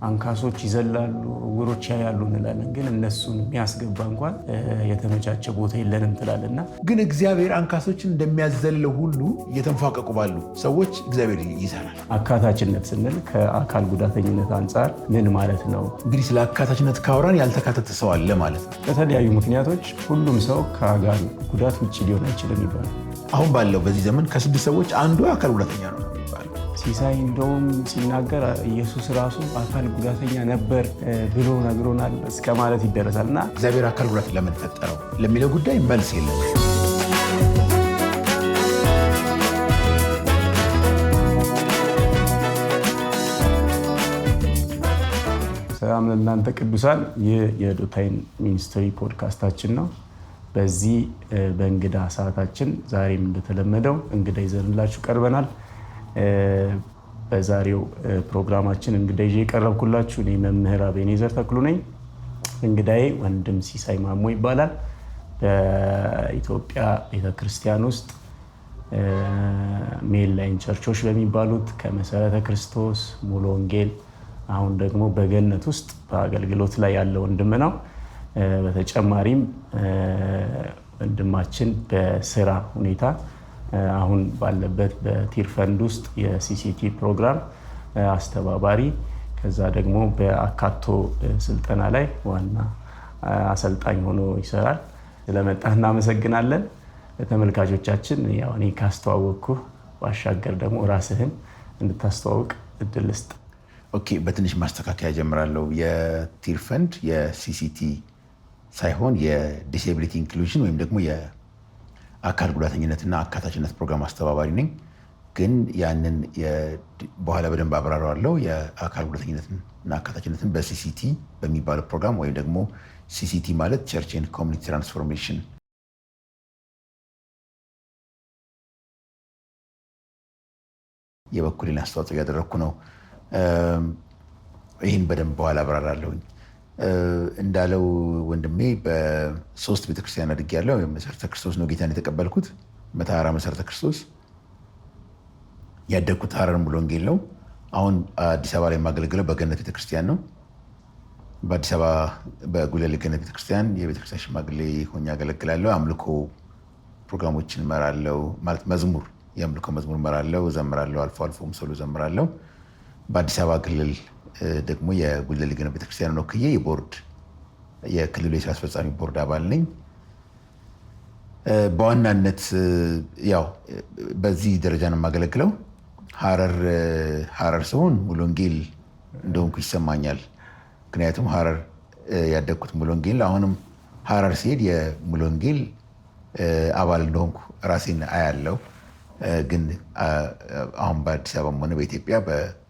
አንካሶች ይዘላሉ፣ ዕውሮች ያያሉ እንላለን። ግን እነሱን የሚያስገባ እንኳን የተመቻቸ ቦታ የለንም ትላለና ግን እግዚአብሔር አንካሶችን እንደሚያዘለው ሁሉ እየተንፏቀቁ ባሉ ሰዎች እግዚአብሔር ይሰራል። አካታችነት ስንል ከአካል ጉዳተኝነት አንጻር ምን ማለት ነው? እንግዲህ ስለ አካታችነት ካወራን ያልተካተተ ሰው አለ ማለት ነው። በተለያዩ ምክንያቶች ሁሉም ሰው ከአካል ጉዳት ውጭ ሊሆን አይችልም ይባላል። አሁን ባለው በዚህ ዘመን ከ6 ሰዎች አንዱ አካል ጉዳተኛ ነው የሚባለው። ሲሳይ እንደውም ሲናገር ኢየሱስ ራሱ አካል ጉዳተኛ ነበር ብሎ ነግሮናል እስከ ማለት ይደረሳል። እና እግዚአብሔር አካል ጉዳት ለምን ፈጠረው ለሚለው ጉዳይ መልስ የለም። ሰላም ለእናንተ ቅዱሳን፣ ይህ የዶታይን ሚኒስትሪ ፖድካስታችን ነው። በዚህ በእንግዳ ሰዓታችን ዛሬም እንደተለመደው እንግዳ ይዘንላችሁ ቀርበናል። በዛሬው ፕሮግራማችን እንግዳ ይዤ የቀረብኩላችሁ እኔ መምህር አቤኔዘር ተክሉ ነኝ። እንግዳዬ ወንድም ሲሳይ ማሞ ይባላል። በኢትዮጵያ ቤተክርስቲያን ውስጥ ሜን ላይን ቸርቾች በሚባሉት ከመሰረተ ክርስቶስ፣ ሙሉ ወንጌል፣ አሁን ደግሞ በገነት ውስጥ በአገልግሎት ላይ ያለ ወንድም ነው። በተጨማሪም ወንድማችን በስራ ሁኔታ አሁን ባለበት በቲር ፈንድ ውስጥ የሲሲቲ ፕሮግራም አስተባባሪ፣ ከዛ ደግሞ በአካቶ ስልጠና ላይ ዋና አሰልጣኝ ሆኖ ይሰራል። ስለመጣህ እናመሰግናለን። ተመልካቾቻችን ያው እኔ ካስተዋወቅኩ ባሻገር ደግሞ ራስህን እንድታስተዋውቅ እድል ስጥ። ኦኬ፣ በትንሽ ማስተካከያ ጀምራለሁ። የቲር ፈንድ የሲሲቲ ሳይሆን የዲስኤቢሊቲ ኢንክሉዥን ወይም ደግሞ የአካል ጉዳተኝነትና አካታችነት ፕሮግራም አስተባባሪ ነኝ። ግን ያንን በኋላ በደንብ አብራራዋለሁ። የአካል ጉዳተኝነትና አካታችነትን በሲሲቲ በሚባለው ፕሮግራም ወይም ደግሞ ሲሲቲ ማለት ቸርች ኤንድ ኮሚኒቲ ትራንስፎርሜሽን የበኩሌን አስተዋጽኦ እያደረግኩ ነው። ይህን በደንብ በኋላ አብራራለሁኝ። እንዳለው ወንድሜ በ3 ቤተክርስቲያን አድጌያለሁ። መሰረተ ክርስቶስ ነው ጌታን የተቀበልኩት፣ መተሐራ መሰረተ ክርስቶስ። ያደግኩት ሐረር ሙሉ ወንጌል ነው። አሁን አዲስ አበባ ላይ የማገለግለው በገነት ቤተክርስቲያን ነው። በአዲስ አበባ በጉለሌ ገነት ቤተክርስቲያን የቤተክርስቲያን ሽማግሌ ሆኜ አገለግላለሁ። አምልኮ ፕሮግራሞችን እመራለሁ። ማለት መዝሙር፣ የአምልኮ መዝሙር እመራለሁ፣ እዘምራለሁ። አልፎ አልፎም ሶሎ እዘምራለሁ። በአዲስ አበባ ክልል ደግሞ የጉለሌ ገነት ቤተክርስቲያን ወክዬ የክልሉ የስራ አስፈጻሚ ቦርድ አባል ነኝ። በዋናነት ያው በዚህ ደረጃ ነው የማገለግለው። ሐረር ሲሆን ሙሉ ወንጌል እንደሆንኩ ይሰማኛል። ምክንያቱም ሐረር ያደግኩት ሙሉ ወንጌል፣ አሁንም ሐረር ሲሄድ የሙሉ ወንጌል አባል እንደሆንኩ ራሴን አያለው። ግን አሁን በአዲስ አበባም ሆነ በኢትዮጵያ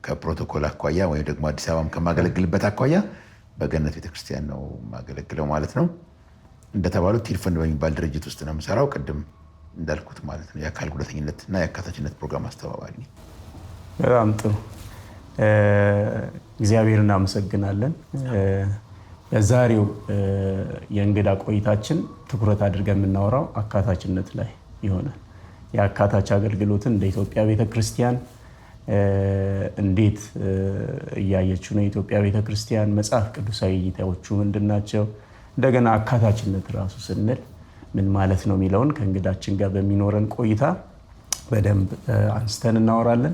ከፕሮቶኮል አኳያ ወይም ደግሞ አዲስ አበባም ከማገለግልበት አኳያ በገነት ቤተክርስቲያን ነው የማገለግለው ማለት ነው። እንደተባለው ቲር ፈንድ በሚባል ድርጅት ውስጥ ነው የምሰራው። ቅድም እንዳልኩት ማለት ነው የአካል ጉዳተኝነትና የአካታችነት ፕሮግራም አስተባባሪ ነኝ። በጣም ጥሩ። እግዚአብሔር እናመሰግናለን። በዛሬው የእንግዳ ቆይታችን ትኩረት አድርገን የምናወራው አካታችነት ላይ ይሆናል። የአካታች አገልግሎትን እንደ ኢትዮጵያ ቤተክርስቲያን እንዴት እያየችው ነው? የኢትዮጵያ ቤተክርስቲያን መጽሐፍ ቅዱሳዊ እይታዎቹ ምንድን ናቸው? እንደገና አካታችነት ራሱ ስንል ምን ማለት ነው የሚለውን ከእንግዳችን ጋር በሚኖረን ቆይታ በደንብ አንስተን እናወራለን።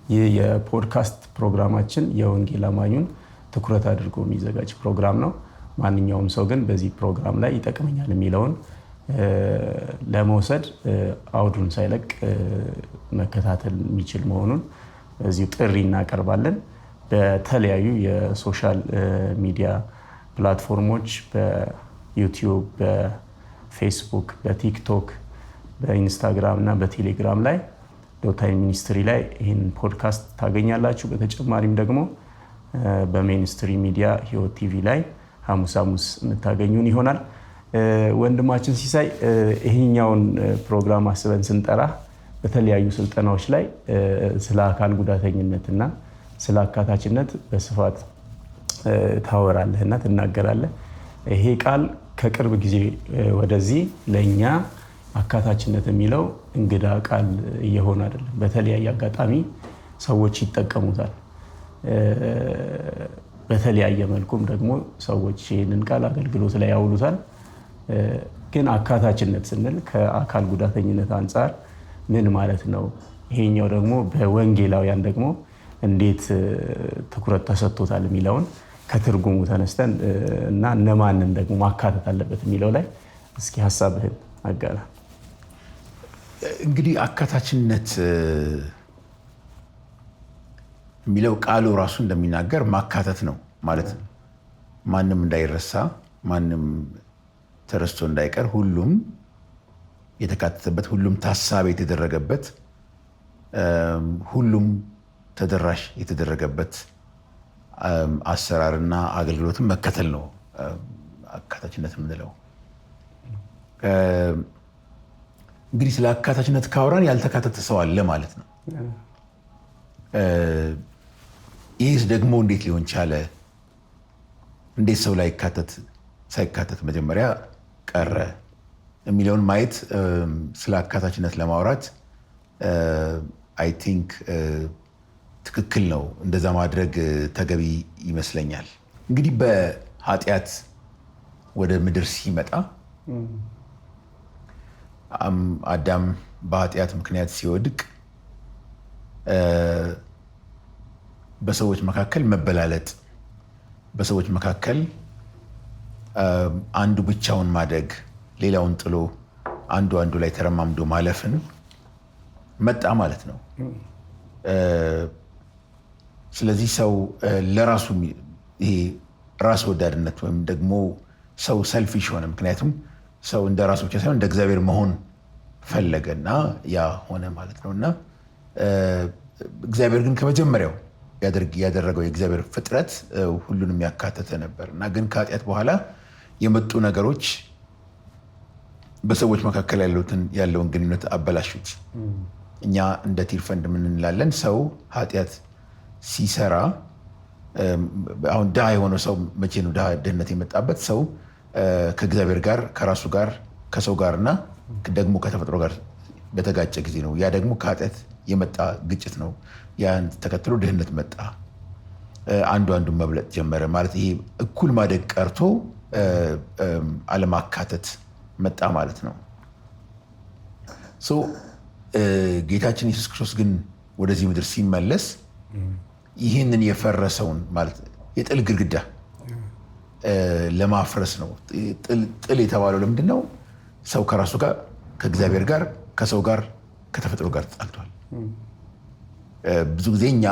ይህ የፖድካስት ፕሮግራማችን የወንጌል አማኙን ትኩረት አድርጎ የሚዘጋጅ ፕሮግራም ነው። ማንኛውም ሰው ግን በዚህ ፕሮግራም ላይ ይጠቅመኛል የሚለውን ለመውሰድ አውዱን ሳይለቅ መከታተል የሚችል መሆኑን በዚሁ ጥሪ እናቀርባለን። በተለያዩ የሶሻል ሚዲያ ፕላትፎርሞች በዩቲዩብ፣ በፌስቡክ፣ በቲክቶክ፣ በኢንስታግራም እና በቴሌግራም ላይ ዶታይን ሚኒስትሪ ላይ ይህን ፖድካስት ታገኛላችሁ። በተጨማሪም ደግሞ በሚኒስትሪ ሚዲያ ህይወት ቲቪ ላይ ሐሙስ የምታገኙን ይሆናል። ወንድማችን ሲሳይ ይሄኛውን ፕሮግራም አስበን ስንጠራ በተለያዩ ስልጠናዎች ላይ ስለ አካል ጉዳተኝነትና ስለ አካታችነት በስፋት ታወራለህና ትናገራለህ። ይሄ ቃል ከቅርብ ጊዜ ወደዚህ ለእኛ አካታችነት የሚለው እንግዳ ቃል እየሆነ አይደለም። በተለያየ አጋጣሚ ሰዎች ይጠቀሙታል። በተለያየ መልኩም ደግሞ ሰዎች ይህንን ቃል አገልግሎት ላይ ያውሉታል። ግን አካታችነት ስንል ከአካል ጉዳተኝነት አንጻር ምን ማለት ነው? ይሄኛው ደግሞ በወንጌላውያን ደግሞ እንዴት ትኩረት ተሰጥቶታል የሚለውን ከትርጉሙ ተነስተን እና እነማንን ደግሞ ማካተት አለበት የሚለው ላይ እስኪ ሀሳብህን አጋራ። እንግዲህ አካታችነት የሚለው ቃሉ ራሱ እንደሚናገር ማካተት ነው ማለት ነው። ማንም እንዳይረሳ፣ ማንም ተረስቶ እንዳይቀር፣ ሁሉም የተካተተበት፣ ሁሉም ታሳቢ የተደረገበት፣ ሁሉም ተደራሽ የተደረገበት አሰራርና አገልግሎትን መከተል ነው አካታችነት የምንለው። እንግዲህ ስለ አካታችነት ካወራን ያልተካተተ ሰው አለ ማለት ነው። ይህስ ደግሞ እንዴት ሊሆን ቻለ? እንዴት ሰው ሳይካተት መጀመሪያ ቀረ የሚለውን ማየት ስለ አካታችነት ለማውራት አይ ቲንክ ትክክል ነው። እንደዛ ማድረግ ተገቢ ይመስለኛል። እንግዲህ በኃጢአት ወደ ምድር ሲመጣ አዳም በኃጢአት ምክንያት ሲወድቅ በሰዎች መካከል መበላለጥ፣ በሰዎች መካከል አንዱ ብቻውን ማደግ፣ ሌላውን ጥሎ አንዱ ላይ ተረማምዶ ማለፍን መጣ ማለት ነው። ስለዚህ ሰው ለራሱ ይሄ ራስ ወዳድነት ወይም ደግሞ ሰው ሰልፊሽ ሆነ። ምክንያቱም ሰው እንደ ራሱ ብቻ ሳይሆን እንደ እግዚአብሔር መሆን ፈለገና ያ ሆነ ማለት ነው። እና እግዚአብሔር ግን ከመጀመሪያው ያደረገው የእግዚአብሔር ፍጥረት ሁሉንም ያካተተ ነበር እና ግን ከኃጢአት በኋላ የመጡ ነገሮች በሰዎች መካከል ያለውን ግንኙነት አበላሹት። እኛ እንደ ቲር ፈንድ ምን እንላለን? ሰው ኃጢአት ሲሰራ አሁን ድሃ የሆነው ሰው መቼ ነው ድህነት የመጣበት? ሰው ከእግዚአብሔር ጋር ከራሱ ጋር ከሰው ጋር እና ደግሞ ከተፈጥሮ ጋር በተጋጨ ጊዜ ነው። ያ ደግሞ ከኃጢአት የመጣ ግጭት ነው። ያን ተከትሎ ድህነት መጣ። አንዱን መብለጥ ጀመረ ማለት ይሄ እኩል ማደግ ቀርቶ አለማካተት መጣ ማለት ነው። ጌታችን ኢየሱስ ክርስቶስ ግን ወደዚህ ምድር ሲመለስ ይህንን የፈረሰውን ማለት የጥል ግድግዳ ለማፍረስ ነው። ጥል የተባለው ለምንድን ነው? ሰው ከራሱ ጋር ከእግዚአብሔር ጋር ከሰው ጋር ከተፈጥሮ ጋር ተጣልቷል። ብዙ ጊዜ እኛ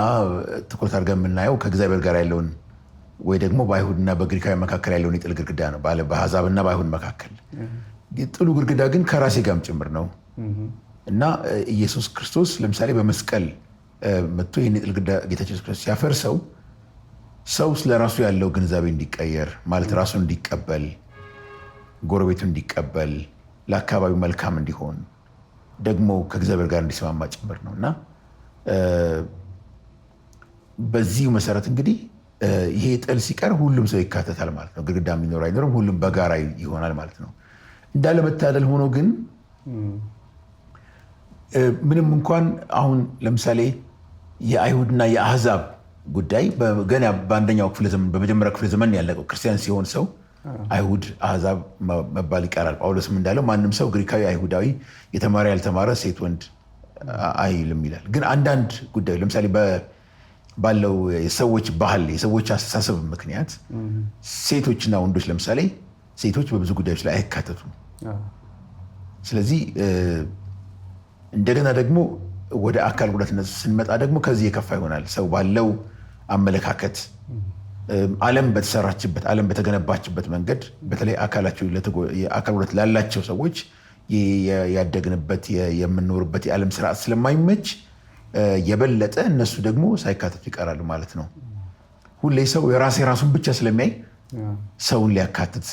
ትኩረት አድርገን የምናየው ከእግዚአብሔር ጋር ያለውን ወይ ደግሞ በአይሁድና በግሪካዊ መካከል ያለውን የጥል ግድግዳ ነው፣ በአሕዛብና በአይሁድ መካከል። ጥሉ ግድግዳ ግን ከራሴ ጋርም ጭምር ነው እና ኢየሱስ ክርስቶስ ለምሳሌ በመስቀል መጥቶ ይህን የጥል ግድግዳ ጌታችን ኢየሱስ ክርስቶስ ሲያፈርሰው ሰው ስለ ራሱ ያለው ግንዛቤ እንዲቀየር ማለት ራሱን እንዲቀበል፣ ጎረቤቱን እንዲቀበል፣ ለአካባቢው መልካም እንዲሆን ደግሞ ከእግዚአብሔር ጋር እንዲስማማ ጭምር ነው እና በዚሁ መሰረት እንግዲህ ይሄ ጥል ሲቀር ሁሉም ሰው ይካተታል ማለት ነው። ግድግዳ የሚኖር አይኖርም፣ ሁሉም በጋራ ይሆናል ማለት ነው። እንዳለመታደል ሆኖ ግን ምንም እንኳን አሁን ለምሳሌ የአይሁድና የአሕዛብ ጉዳይ ገና በአንደኛው ክፍለ ዘመን በመጀመሪያ ክፍለ ዘመን ያለቀው ክርስቲያን ሲሆን ሰው አይሁድ አሕዛብ መባል ይቀራል። ጳውሎስም እንዳለው ማንም ሰው ግሪካዊ፣ አይሁዳዊ፣ የተማረ ያልተማረ፣ ሴት ወንድ አይልም ይላል። ግን አንዳንድ ጉዳዮች ለምሳሌ ባለው የሰዎች ባህል የሰዎች አስተሳሰብ ምክንያት ሴቶችና ወንዶች ለምሳሌ ሴቶች በብዙ ጉዳዮች ላይ አይካተቱም። ስለዚህ እንደገና ደግሞ ወደ አካል ጉዳትነት ስንመጣ ደግሞ ከዚህ የከፋ ይሆናል። ሰው ባለው አመለካከት ዓለም በተሰራችበት ዓለም በተገነባችበት መንገድ በተለይ አካል ጉዳት ላላቸው ሰዎች ያደግንበት የምንኖርበት የዓለም ስርዓት ስለማይመች የበለጠ እነሱ ደግሞ ሳይካተቱ ይቀራሉ ማለት ነው። ሁሌ ሰው የራሱን ብቻ ስለሚያይ ሰውን ሊያካትት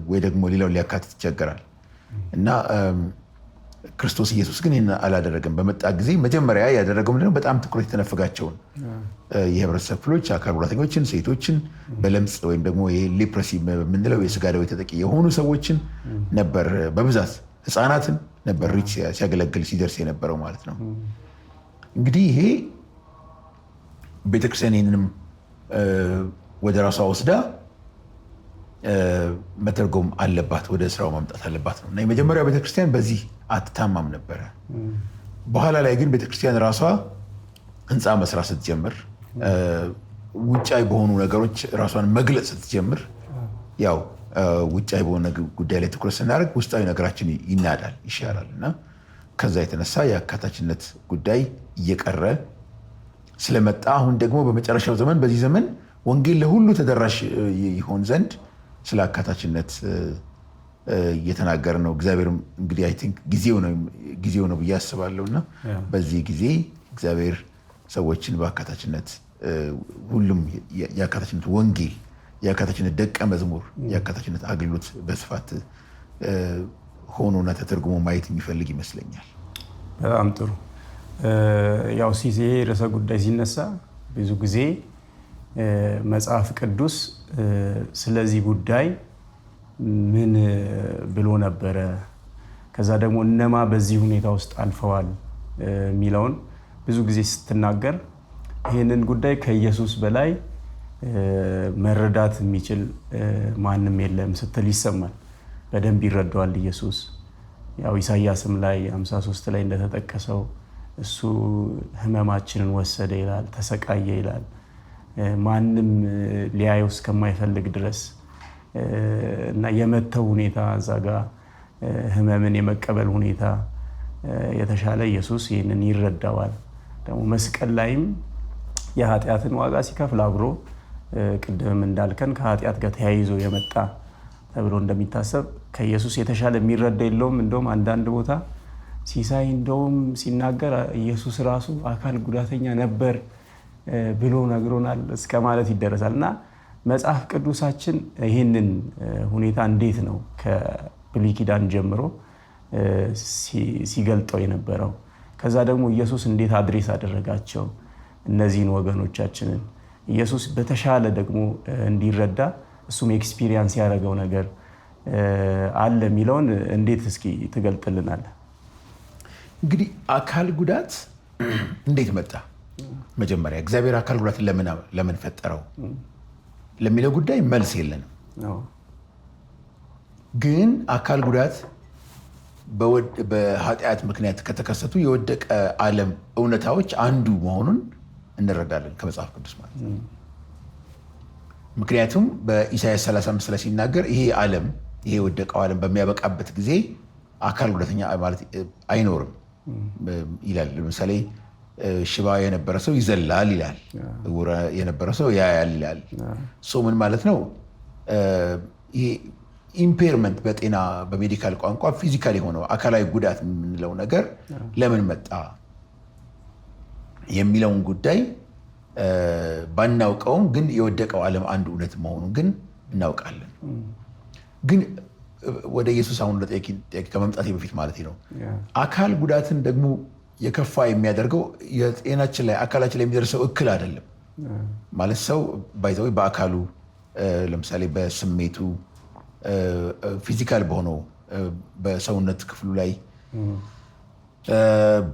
ወይ ደግሞ ሌላውን ሊያካትት ይቸገራል እና ክርስቶስ ኢየሱስ ግን ይህን አላደረገም። በመጣ ጊዜ መጀመሪያ ያደረገው ምንድነው? በጣም ትኩረት የተነፈጋቸውን የህብረተሰብ ክፍሎች፣ አካል ጉዳተኞችን፣ ሴቶችን፣ በለምጽ ወይም ደግሞ ሌፕረሲ የምንለው የስጋ ደዌ ተጠቂ የሆኑ ሰዎችን ነበር፣ በብዛት ህፃናትን ነበር ሪች ሲያገለግል ሲደርስ የነበረው ማለት ነው። እንግዲህ ይሄ ቤተክርስቲያን ይህንንም ወደ ራሷ ወስዳ መተርጎም አለባት፣ ወደ ስራው ማምጣት አለባት ነው እና የመጀመሪያው ቤተክርስቲያን በዚህ አትታማም ነበረ። በኋላ ላይ ግን ቤተክርስቲያን ራሷ ህንፃ መስራት ስትጀምር፣ ውጫዊ በሆኑ ነገሮች ራሷን መግለጽ ስትጀምር፣ ያው ውጫዊ በሆነ ጉዳይ ላይ ትኩረት ስናደርግ ውስጣዊ ነገራችን ይናዳል፣ ይሻላል እና ከዛ የተነሳ የአካታችነት ጉዳይ እየቀረ ስለመጣ አሁን ደግሞ በመጨረሻው ዘመን በዚህ ዘመን ወንጌል ለሁሉ ተደራሽ ይሆን ዘንድ ስለ አካታችነት እየተናገረ ነው። እግዚአብሔር እንግዲህ አይ ቲንክ ጊዜው ነው ብዬ አስባለሁ እና በዚህ ጊዜ እግዚአብሔር ሰዎችን በአካታችነት ሁሉም የአካታችነት ወንጌል፣ የአካታችነት ደቀ መዝሙር፣ የአካታችነት አገልግሎት በስፋት ሆኖና ተተርጉሞ ማየት የሚፈልግ ይመስለኛል። በጣም ጥሩ። ያው ሲሴ ርዕሰ ጉዳይ ሲነሳ ብዙ ጊዜ መጽሐፍ ቅዱስ ስለዚህ ጉዳይ ምን ብሎ ነበረ፣ ከዛ ደግሞ እነማ በዚህ ሁኔታ ውስጥ አልፈዋል የሚለውን ብዙ ጊዜ ስትናገር ይህንን ጉዳይ ከኢየሱስ በላይ መረዳት የሚችል ማንም የለም ስትል ይሰማል። በደንብ ይረዳዋል ኢየሱስ። ያው ኢሳያስም ላይ 53 ላይ እንደተጠቀሰው እሱ ህመማችንን ወሰደ ይላል፣ ተሰቃየ ይላል። ማንም ሊያየው እስከማይፈልግ ድረስ እና የመተው ሁኔታ እዛ ጋ ህመምን የመቀበል ሁኔታ የተሻለ ኢየሱስ ይህንን ይረዳዋል። ደግሞ መስቀል ላይም የኃጢአትን ዋጋ ሲከፍል አብሮ ቅድም እንዳልከን ከኃጢአት ጋር ተያይዞ የመጣ ተብሎ እንደሚታሰብ ከኢየሱስ የተሻለ የሚረዳ የለውም። እንደውም አንዳንድ ቦታ ሲሳይ እንደውም ሲናገር ኢየሱስ ራሱ አካል ጉዳተኛ ነበር ብሎ ነግሮናል እስከ ማለት ይደረሳል። እና መጽሐፍ ቅዱሳችን ይህንን ሁኔታ እንዴት ነው ከብሉይ ኪዳን ጀምሮ ሲገልጠው የነበረው? ከዛ ደግሞ ኢየሱስ እንዴት አድሬስ አደረጋቸው እነዚህን ወገኖቻችንን? ኢየሱስ በተሻለ ደግሞ እንዲረዳ እሱም ኤክስፒሪየንስ ያደረገው ነገር አለ የሚለውን እንዴት እስኪ ትገልጥልናል? እንግዲህ አካል ጉዳት እንዴት መጣ? መጀመሪያ እግዚአብሔር አካል ጉዳትን ለምን ፈጠረው ለሚለው ጉዳይ መልስ የለንም። ግን አካል ጉዳት በኃጢአት ምክንያት ከተከሰቱ የወደቀ ዓለም እውነታዎች አንዱ መሆኑን እንረዳለን ከመጽሐፍ ቅዱስ ማለት ነው። ምክንያቱም በኢሳይያስ 35 ላይ ሲናገር ይሄ ዓለም ይሄ የወደቀው ዓለም በሚያበቃበት ጊዜ አካል ጉዳተኛ ማለት አይኖርም ይላል። ለምሳሌ ሽባ የነበረ ሰው ይዘላል ይላል፣ ዕውር የነበረ ሰው ያያል ይላል። ምን ማለት ነው? ይሄ ኢምፔርመንት በጤና በሜዲካል ቋንቋ ፊዚካል የሆነው አካላዊ ጉዳት የምንለው ነገር ለምን መጣ የሚለውን ጉዳይ ባናውቀውም ግን የወደቀው ዓለም አንዱ እውነት መሆኑን ግን እናውቃለን። ግን ወደ ኢየሱስ አሁን ለጠቂ ከመምጣቴ በፊት ማለት ነው አካል ጉዳትን ደግሞ የከፋ የሚያደርገው የጤናችን ላይ አካላችን ላይ የሚደርሰው እክል አይደለም ማለት ሰው ባይዘው በአካሉ ለምሳሌ በስሜቱ ፊዚካል በሆነው በሰውነት ክፍሉ ላይ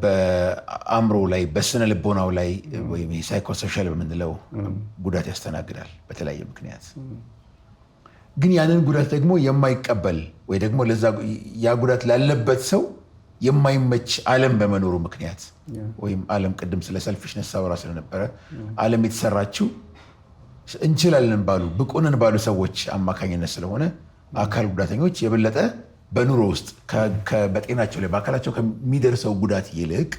በአእምሮ ላይ በስነ ልቦናው ላይ ወይም ሳይኮሶሻል በምንለው ጉዳት ያስተናግዳል በተለያየ ምክንያት። ግን ያንን ጉዳት ደግሞ የማይቀበል ወይ ደግሞ ያ ጉዳት ላለበት ሰው የማይመች ዓለም በመኖሩ ምክንያት ወይም ዓለም ቅድም ስለ ሰልፊሽነስ ሳወራ ስለነበረ ዓለም የተሰራችው እንችላለን ባሉ ብቁንን ባሉ ሰዎች አማካኝነት ስለሆነ አካል ጉዳተኞች የበለጠ በኑሮ ውስጥ በጤናቸው ላይ በአካላቸው ከሚደርሰው ጉዳት ይልቅ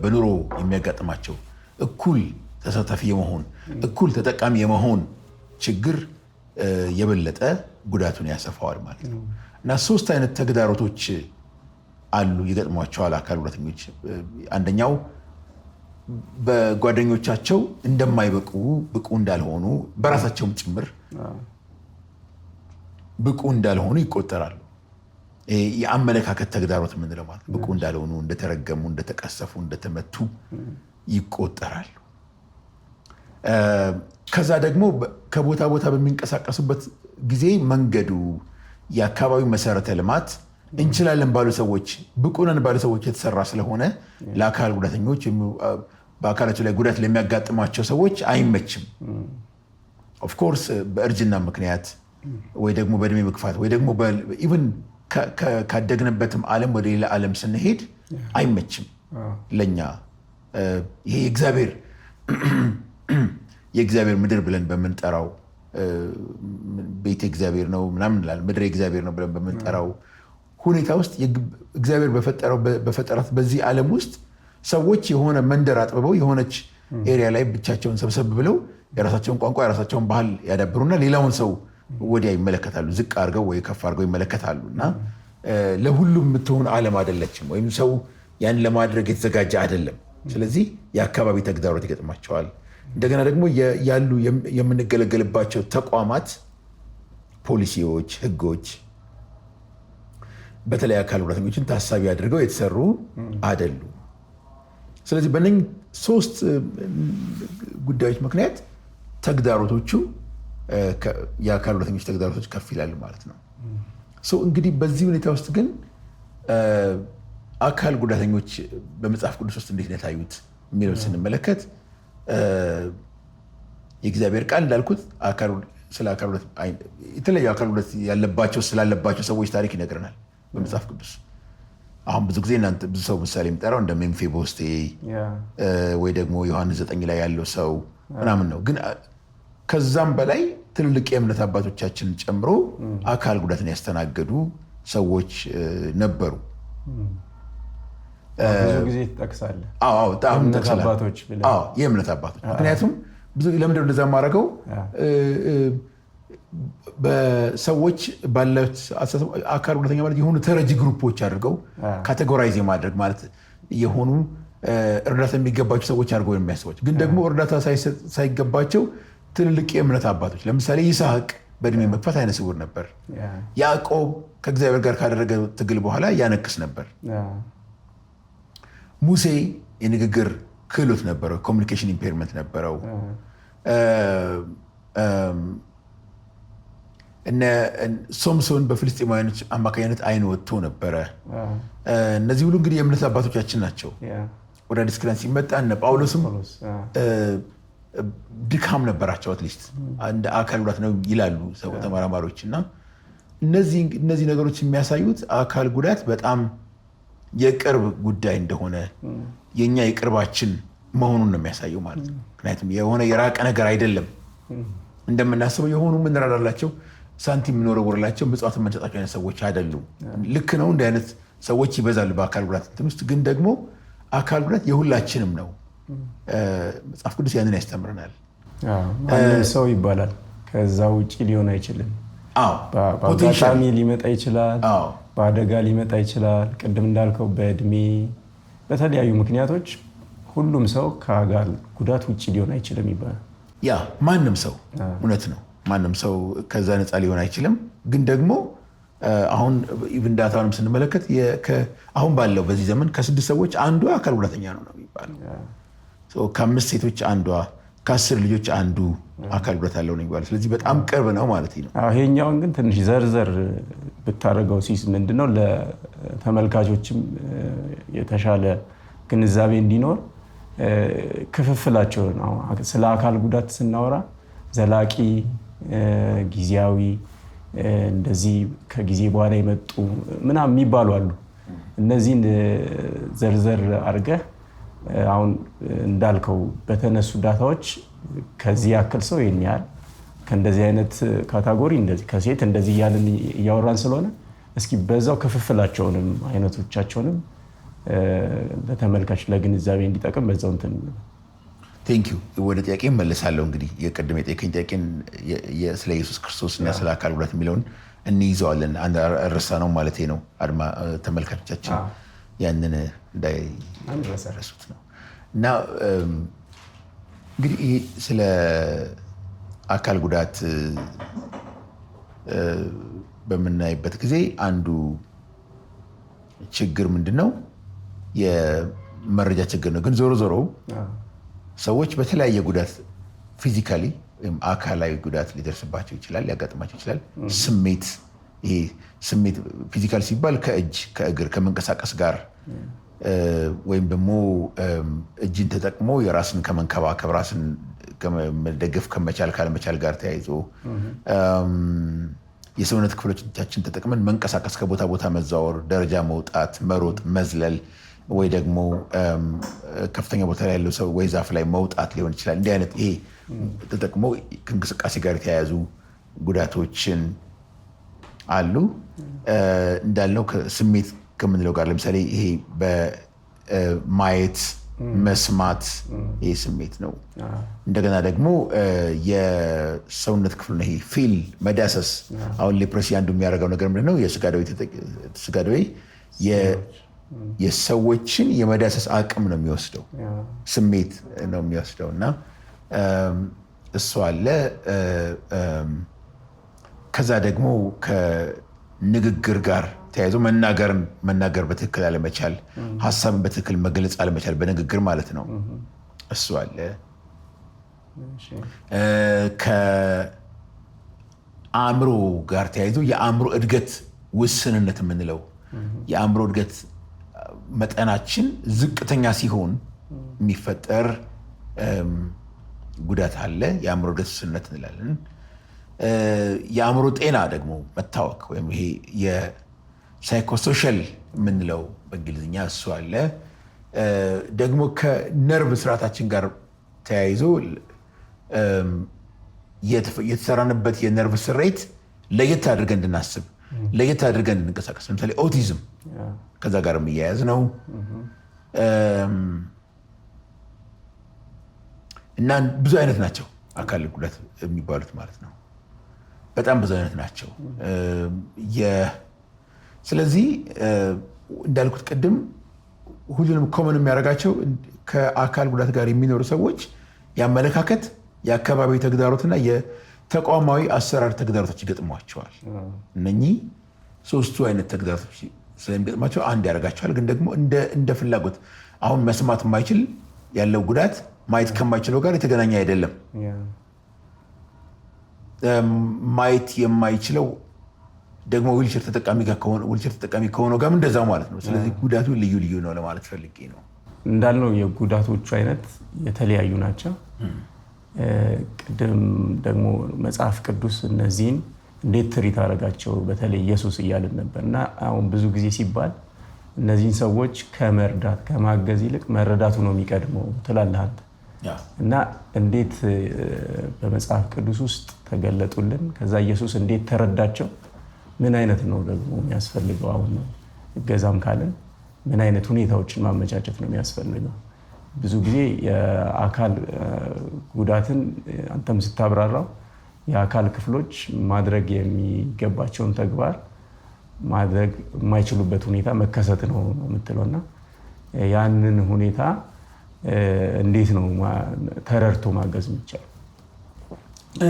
በኑሮ የሚያጋጥማቸው እኩል ተሳታፊ የመሆን እኩል ተጠቃሚ የመሆን ችግር የበለጠ ጉዳቱን ያሰፋዋል ማለት ነው። እና 3 አይነት ተግዳሮቶች አሉ ይገጥሟቸዋል አካል ጉዳተኞች። አንደኛው በጓደኞቻቸው እንደማይበቁ ብቁ እንዳልሆኑ በራሳቸውም ጭምር ብቁ እንዳልሆኑ ይቆጠራሉ። የአመለካከት ተግዳሮት የምንለው ማለት ብቁ እንዳልሆኑ፣ እንደተረገሙ፣ እንደተቀሰፉ፣ እንደተመቱ ይቆጠራሉ። ከዛ ደግሞ ከቦታ ቦታ በሚንቀሳቀሱበት ጊዜ መንገዱ፣ የአካባቢው መሰረተ ልማት እንችላለን ባሉ ሰዎች ብቁ ነን ባሉ ሰዎች የተሰራ ስለሆነ ለአካል ጉዳተኞች በአካላቸው ላይ ጉዳት ለሚያጋጥማቸው ሰዎች አይመችም። ኦፍኮርስ በእርጅና ምክንያት ወይ ደግሞ በእድሜ መግፋት ወይ ደግሞ ኢቭን ካደግንበትም ዓለም ወደ ሌላ ዓለም ስንሄድ አይመችም ለኛ። ይሄ የእግዚአብሔር ምድር ብለን በምንጠራው ቤተ እግዚአብሔር ነው ምናምን እንላለን፣ ምድር እግዚአብሔር ነው ብለን በምንጠራው ሁኔታ ውስጥ እግዚአብሔር በፈጠራት በዚህ ዓለም ውስጥ ሰዎች የሆነ መንደር አጥብበው የሆነች ኤሪያ ላይ ብቻቸውን ሰብሰብ ብለው የራሳቸውን ቋንቋ የራሳቸውን ባህል ያዳብሩና ሌላውን ሰው ወዲያ ይመለከታሉ፣ ዝቅ አድርገው ወይ ከፍ አድርገው ይመለከታሉ። እና ለሁሉም የምትሆን ዓለም አይደለችም፣ ወይም ሰው ያን ለማድረግ የተዘጋጀ አይደለም። ስለዚህ የአካባቢ ተግዳሮት ይገጥማቸዋል። እንደገና ደግሞ ያሉ የምንገለገልባቸው ተቋማት፣ ፖሊሲዎች፣ ህጎች በተለይ አካል ጉዳተኞችን ታሳቢ አድርገው የተሰሩ አይደሉም። ስለዚህ በእነኝህ 3 ጉዳዮች ምክንያት ተግዳሮቶቹ የአካል ጉዳተኞች ተግዳሮቶች ከፍ ይላሉ ማለት ነው። እንግዲህ በዚህ ሁኔታ ውስጥ ግን አካል ጉዳተኞች በመጽሐፍ ቅዱስ ውስጥ እንዴት ነው የታዩት የሚለውን ስንመለከት የእግዚአብሔር ቃል እንዳልኩት የተለያዩ አካል ጉዳት ስላለባቸው ሰዎች ታሪክ ይነግረናል በመጽሐፍ ቅዱስ። አሁን ብዙ ጊዜ እናንተ ብዙ ሰው ምሳሌ የሚጠራው እንደ ሜምፊቦስቴ ወይ ደግሞ ዮሐንስ 9 ላይ ያለው ሰው ምናምን ነው። ግን ከዛም በላይ ትልልቅ የእምነት አባቶቻችንን ጨምሮ አካል ጉዳትን ያስተናገዱ ሰዎች ነበሩ። ብዙ ጊዜ ትጠቅሳለህ። የእምነት አባቶች ምክንያቱም ለምንድን ነው እንደዛ የማደርገው? በሰዎች ባለት አካል ጉዳተኛ ማለት የሆኑ ተረጂ ግሩፖች አድርገው ካቴጎራይዝ የማድረግ ማለት የሆኑ እርዳታ የሚገባቸው ሰዎች አድርገው የሚያስባቸው፣ ግን ደግሞ እርዳታ ሳይገባቸው ትልልቅ የእምነት አባቶች፣ ለምሳሌ ይስሐቅ በእድሜ መግፋት አይነ ስውር ነበር። ያዕቆብ ከእግዚአብሔር ጋር ካደረገ ትግል በኋላ ያነክስ ነበር። ሙሴ የንግግር ክህሎት ነበረው፣ ኮሚኒኬሽን ኢምፔርመንት ነበረው። ሶምሶን በፍልስጤማውያኖች አማካኝነት አይን ወጥቶ ነበረ። እነዚህ ሁሉ እንግዲህ የእምነት አባቶቻችን ናቸው። ወደ አዲስ ኪዳን ሲመጣ እነ ጳውሎስም ድካም ነበራቸው። አትሊስት እንደ አካል ጉዳት ነው ይላሉ ተመራማሪዎች። እና እነዚህ ነገሮች የሚያሳዩት አካል ጉዳት በጣም የቅርብ ጉዳይ እንደሆነ የኛ የቅርባችን መሆኑን ነው የሚያሳየው ማለት ነው። ምክንያቱም የሆነ የራቀ ነገር አይደለም። እንደምናስበው የሆኑ ምንራራላቸው ሳንቲም የምንወረውርላቸው ምጽዋት የምንሰጣቸው አይነት ሰዎች አይደሉም። ልክ ነው፣ እንዲህ አይነት ሰዎች ይበዛሉ በአካል ጉዳት እንትን ውስጥ። ግን ደግሞ አካል ጉዳት የሁላችንም ነው። መጽሐፍ ቅዱስ ያንን ያስተምረናል። ማንም ሰው ይባላል፣ ከዛ ውጭ ሊሆን አይችልም። በአጋጣሚ ሊመጣ ይችላል፣ በአደጋ ሊመጣ ይችላል። ቅድም እንዳልከው በእድሜ በተለያዩ ምክንያቶች ሁሉም ሰው ከአካል ጉዳት ውጭ ሊሆን አይችልም ይባላል። ማንም ሰው እውነት ነው፣ ማንም ሰው ከዛ ነፃ ሊሆን አይችልም። ግን ደግሞ አሁን ኢቭን ዳታውንም ስንመለከት አሁን ባለው በዚህ ዘመን ከ6 ሰዎች አንዷ አካል ጉዳተኛ ነው የሚባለው። ከ5 ሴቶች አንዷ፣ ከ10 ልጆች አንዱ አካል ጉዳት አለው ነው የሚባለው። ስለዚህ በጣም ቅርብ ነው ማለት ነው። ይሄኛውን ግን ትንሽ ዘርዘር ብታደርገው ምንድነው ለተመልካቾችም የተሻለ ግንዛቤ እንዲኖር ክፍፍላቸውን ስለ አካል ጉዳት ስናወራ ዘላቂ፣ ጊዜያዊ፣ እንደዚህ ከጊዜ በኋላ የመጡ ምናምን የሚባሉ አሉ። እነዚህን ዘርዘር አድርገህ አሁን እንዳልከው በተነሱ ዳታዎች ከዚህ ያክል ሰው ይህን ያህል ከእንደዚህ አይነት ካታጎሪ እንደዚህ ከሴት እንደዚህ እያልን እያወራን ስለሆነ እስኪ በዛው ክፍፍላቸውንም አይነቶቻቸውንም ለተመልካች ለግንዛቤ እንዲጠቅም በዛው እንትን ቴንኪው። ወደ ጥያቄ እመለሳለሁ። እንግዲህ የቅድም የጠየቀኝ ጥያቄን ስለ ኢየሱስ ክርስቶስ እና ስለ አካል ጉዳት የሚለውን እንይዘዋለን። አንድ እርሳ ነው ማለት ነው። ተመልካቾቻችን ያንን እንዳይረሱት ነው። እና እንግዲህ ስለ አካል ጉዳት በምናይበት ጊዜ አንዱ ችግር ምንድን ነው? የመረጃ ችግር ነው። ግን ዞሮ ዞሮ ሰዎች በተለያየ ጉዳት ፊዚካሊ ወይም አካላዊ ጉዳት ሊደርስባቸው ይችላል፣ ሊያጋጥማቸው ይችላል። ስሜት ፊዚካል ሲባል ከእጅ ከእግር ከመንቀሳቀስ ጋር ወይም ደግሞ እጅን ተጠቅሞ የራስን ከመንከባከብ ራስን መደገፍ ከመቻል ካለመቻል ጋር ተያይዞ የሰውነት ክፍሎቻችን ተጠቅመን መንቀሳቀስ፣ ከቦታ ቦታ መዛወር፣ ደረጃ መውጣት፣ መሮጥ፣ መዝለል ወይ ደግሞ ከፍተኛ ቦታ ላይ ያለው ሰው ወይ ዛፍ ላይ መውጣት ሊሆን ይችላል። እንዲህ አይነት ይሄ ተጠቅሞ ከእንቅስቃሴ ጋር የተያያዙ ጉዳቶችን አሉ። እንዳልነው ስሜት ከምንለው ጋር ለምሳሌ ይሄ በማየት መስማት ይሄ ስሜት ነው። እንደገና ደግሞ የሰውነት ክፍል ነው ይሄ ፊል መዳሰስ። አሁን ሌፕረሲ አንዱ የሚያደርገው ነገር ምንድነው? የስጋ ደዌ የሰዎችን የመዳሰስ አቅም ነው የሚወስደው፣ ስሜት ነው የሚወስደው እና እሱ አለ። ከዛ ደግሞ ከንግግር ጋር ተያይዞ መናገር በትክክል አለመቻል፣ ሀሳብን በትክክል መግለጽ አለመቻል በንግግር ማለት ነው። እሱ አለ። ከአእምሮ ጋር ተያይዞ የአእምሮ እድገት ውስንነት የምንለው የአእምሮ እድገት መጠናችን ዝቅተኛ ሲሆን የሚፈጠር ጉዳት አለ። የአእምሮ እድገት ውስንነት እንላለን። የአእምሮ ጤና ደግሞ መታወክ ወይም ይሄ የሳይኮሶሻል የምንለው በእንግሊዝኛ እሱ አለ። ደግሞ ከነርቭ ስርዓታችን ጋር ተያይዞ የተሰራንበት የነርቭ ስሬት ለየት አድርገን እንድናስብ፣ ለየት አድርገን እንድንቀሳቀስ፣ ለምሳሌ ኦቲዝም ከዛ ጋር የሚያያዝ ነው እና ብዙ አይነት ናቸው አካል ጉዳት የሚባሉት ማለት ነው። በጣም ብዙ አይነት ናቸው። ስለዚህ እንዳልኩት ቅድም ሁሉንም ኮመን የሚያደርጋቸው ከአካል ጉዳት ጋር የሚኖሩ ሰዎች የአመለካከት፣ የአካባቢ ተግዳሮትና የተቋማዊ አሰራር ተግዳሮቶች ይገጥሟቸዋል። እነኚህ ሶስቱ አይነት ተግዳሮቶች ስለሚገጥማቸው አንድ ያደርጋቸዋል። ግን ደግሞ እንደ ፍላጎት አሁን መስማት የማይችል ያለው ጉዳት ማየት ከማይችለው ጋር የተገናኘ አይደለም። ማየት የማይችለው ደግሞ ዊልቸር ተጠቃሚ ከሆነው ጋር እንደዛው ማለት ነው። ስለዚህ ጉዳቱ ልዩ ልዩ ነው ለማለት ፈልጌ ነው። እንዳልነው የጉዳቶቹ አይነት የተለያዩ ናቸው። ቅድም ደግሞ መጽሐፍ ቅዱስ እነዚህን እንዴት ትሪት አደረጋቸው በተለይ ኢየሱስ እያልን ነበር እና አሁን ብዙ ጊዜ ሲባል እነዚህን ሰዎች ከመርዳት ከማገዝ ይልቅ መረዳቱ ነው የሚቀድመው ትላለህ አንተ እና እንዴት በመጽሐፍ ቅዱስ ውስጥ ተገለጡልን? ከዛ ኢየሱስ እንዴት ተረዳቸው? ምን አይነት ነው ደግሞ የሚያስፈልገው? አሁን ነው እገዛም ካለን ምን አይነት ሁኔታዎችን ማመቻቸት ነው የሚያስፈልገው? ብዙ ጊዜ የአካል ጉዳትን አንተም ስታብራራው የአካል ክፍሎች ማድረግ የሚገባቸውን ተግባር ማድረግ የማይችሉበት ሁኔታ መከሰት ነው የምትለውና ያንን ሁኔታ እንዴት ነው ተረድቶ ማገዝ የሚቻለው?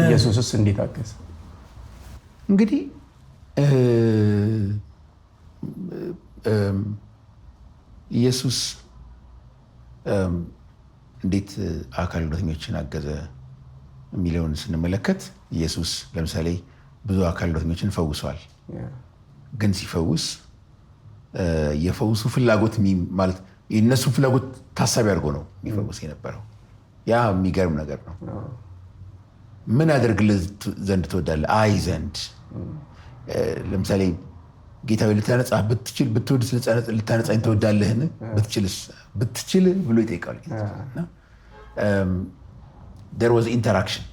ኢየሱስስ እንዴት አገዘ? እንግዲህ ኢየሱስ እንዴት አካል ጉዳተኞችን አገዘ የሚለውን ስንመለከት ኢየሱስ ለምሳሌ ብዙ አካል ጉዳተኞችን ፈውሷል። ግን ሲፈውስ የፈውሱ ፍላጎት ማለት የእነሱ ፍላጎት ታሳቢ አድርጎ ነው የሚፈውስ የነበረው። ያ የሚገርም ነገር ነው። ምን አደርግልህ ዘንድ ትወዳለህ? አይ ዘንድ ለምሳሌ ጌታ ልታነጻ ብትወድ ልታነጻኝ ትወዳለህን? ብትችል ብሎ ይጠይቃል። there was interaction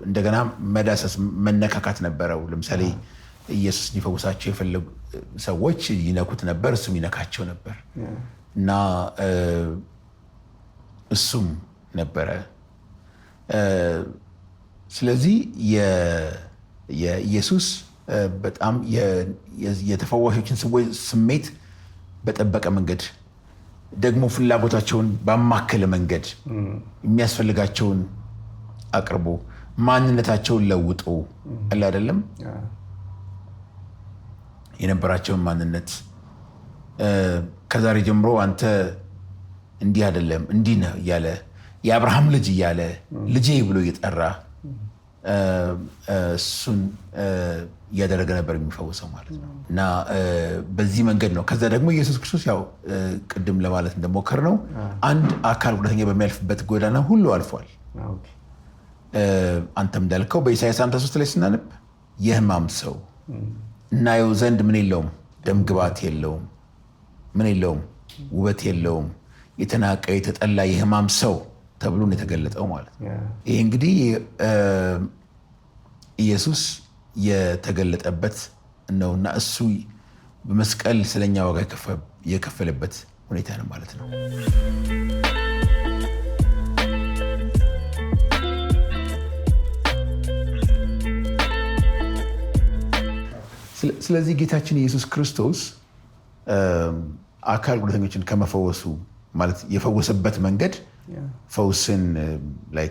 እንደገና መዳሰስ መነካካት ነበረው። ለምሳሌ ኢየሱስ ሊፈውሳቸው የፈለጉ ሰዎች ይነኩት ነበር፣ እሱም ይነካቸው ነበር እና እሱም ነበረ። ስለዚህ የኢየሱስ በጣም የተፈዋሾችን ስሜት በጠበቀ መንገድ ደግሞ ፍላጎታቸውን ባማከለ መንገድ የሚያስፈልጋቸውን አቅርቦ ማንነታቸውን ለውጦ አለ አይደለም የነበራቸውን ማንነት ከዛሬ ጀምሮ አንተ እንዲህ አይደለም እንዲህ ነህ እያለ የአብርሃም ልጅ እያለ ልጄ ብሎ እየጠራ እሱን እያደረገ ነበር የሚፈውሰው ማለት ነው። እና በዚህ መንገድ ነው። ከዛ ደግሞ ኢየሱስ ክርስቶስ ያው ቅድም ለማለት እንደሞከር ነው አንድ አካል ጉዳተኛ በሚያልፍበት ጎዳና ሁሉ አልፏል። አንተም እንዳልከው በኢሳይያስ 53 ላይ ስናነብ የሕማም ሰው እናየው ዘንድ ምን የለውም፣ ደም ግባት የለውም፣ ምን የለውም፣ ውበት የለውም፣ የተናቀ የተጠላ የሕማም ሰው ተብሎ ነው የተገለጠው ማለት ነው። ይሄ እንግዲህ ኢየሱስ የተገለጠበት ነውና እሱ በመስቀል ስለኛ ዋጋ የከፈለበት ሁኔታ ነው ማለት ነው። ስለዚህ ጌታችን ኢየሱስ ክርስቶስ አካል ጉዳተኞችን ከመፈወሱ ማለት የፈወሰበት መንገድ ፈውስን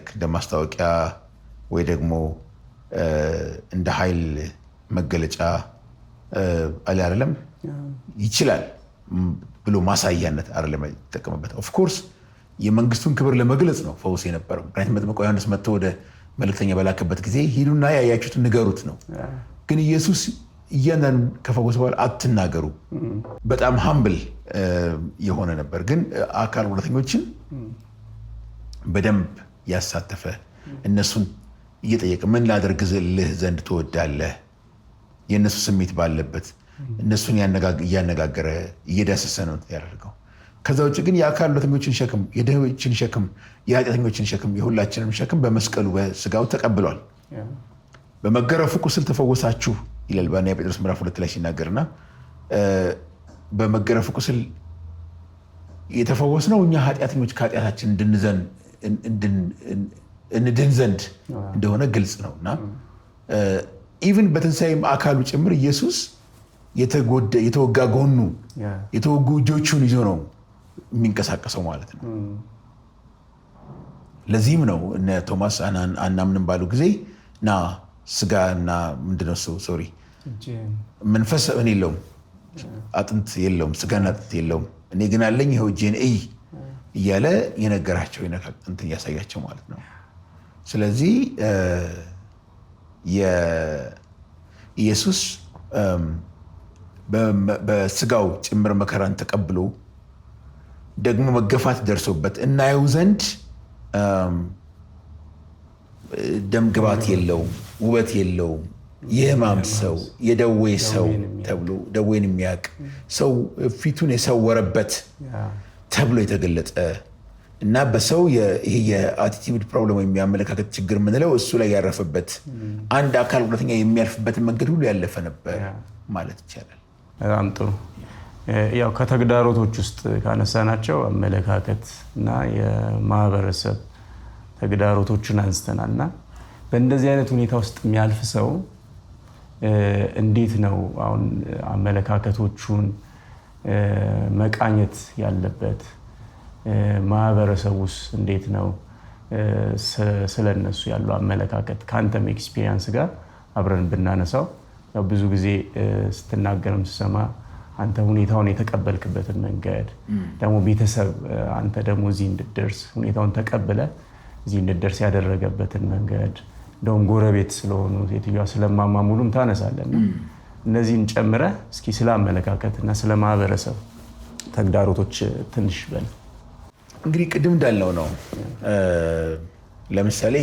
እንደ ማስታወቂያ ወይ ደግሞ እንደ ኃይል መገለጫ አለ አይደለም ይችላል ብሎ ማሳያነት አይደለም የተጠቀመበት። ኦፍኮርስ የመንግስቱን ክብር ለመግለጽ ነው ፈውስ የነበረው። ምክንያቱም መጥምቁ ዮሐንስ መጥቶ ወደ መልእክተኛ በላከበት ጊዜ ሂዱና ያያችሁትን ንገሩት ነው። ግን ኢየሱስ እያንዳንዱ ከፈወሰ በኋላ አትናገሩ፣ በጣም ሀምብል የሆነ ነበር። ግን አካል ጉዳተኞችን በደንብ ያሳተፈ እነሱን እየጠየቀ ምን ላደርግልህ ዘንድ ትወዳለህ፣ የእነሱ ስሜት ባለበት እነሱን እያነጋገረ እየዳሰሰ ነው ያደርገው። ከዛ ውጭ ግን የአካል ጉዳተኞችን ሸክም፣ የድሆችን ሸክም፣ የኃጢአተኞችን ሸክም፣ የሁላችንም ሸክም በመስቀሉ በስጋው ተቀብሏል። በመገረፉ ቁስል ተፈወሳችሁ ይላል በአንደኛ ጴጥሮስ ምዕራፍ 2 ላይ ሲናገርና በመገረፉ ቁስል የተፈወስነው እኛ ኃጢአተኞች ከኃጢአታችን እንድን ዘንድ እንደሆነ ግልጽ ነው እና ኢቭን በትንሣኤም አካሉ ጭምር ኢየሱስ የተወጋ ጎኑ የተወጉ እጆቹን ይዞ ነው የሚንቀሳቀሰው ማለት ነው። ለዚህም ነው እነ ቶማስ አናምንም ባሉ ጊዜ ና ስጋ እና ምንድነው ሶሪ መንፈስ እኔ የለውም አጥንት የለውም ስጋና አጥንት የለውም እኔ ግን አለኝ ይኸው እጄን እይ እያለ የነገራቸው እንትን እያሳያቸው ማለት ነው። ስለዚህ ኢየሱስ በስጋው ጭምር መከራን ተቀብሎ ደግሞ መገፋት ደርሶበት እናየው ዘንድ ደም ግባት የለውም፣ ውበት የለውም፣ የሕማም ሰው፣ የደዌ ሰው ተብሎ ደዌን የሚያውቅ ሰው ፊቱን የሰወረበት ተብሎ የተገለጠ እና በሰው ይሄ የአቲቲዩድ ፕሮብለም ወይም የአመለካከት ችግር የምንለው እሱ ላይ ያረፈበት አንድ አካል ጉዳተኛ የሚያልፍበትን መንገድ ሁሉ ያለፈ ነበር ማለት ይቻላል። በጣም ጥሩ። ያው ከተግዳሮቶች ውስጥ ካነሳናቸው አመለካከት እና የማህበረሰብ ተግዳሮቶችን አንስተናል እና በእንደዚህ አይነት ሁኔታ ውስጥ የሚያልፍ ሰው እንዴት ነው አሁን አመለካከቶቹን መቃኘት ያለበት? ማህበረሰቡስ እንዴት ነው ስለነሱ ያለው አመለካከት ከአንተም ኤክስፒሪየንስ ጋር አብረን ብናነሳው? ያው ብዙ ጊዜ ስትናገርም ስሰማ አንተ ሁኔታውን የተቀበልክበትን መንገድ ደግሞ ቤተሰብ አንተ ደግሞ እዚህ እንድትደርስ ሁኔታውን ተቀብለ እዚህ እንድትደርስ ያደረገበትን መንገድ እንደውም ጎረቤት ስለሆኑ ሴትዮዋ ስለማማሙሉም ታነሳለና እነዚህን ጨምረህ እስኪ ስለ አመለካከትና ስለ ማህበረሰብ ተግዳሮቶች ትንሽ በል። እንግዲህ ቅድም እንዳልነው ነው። ለምሳሌ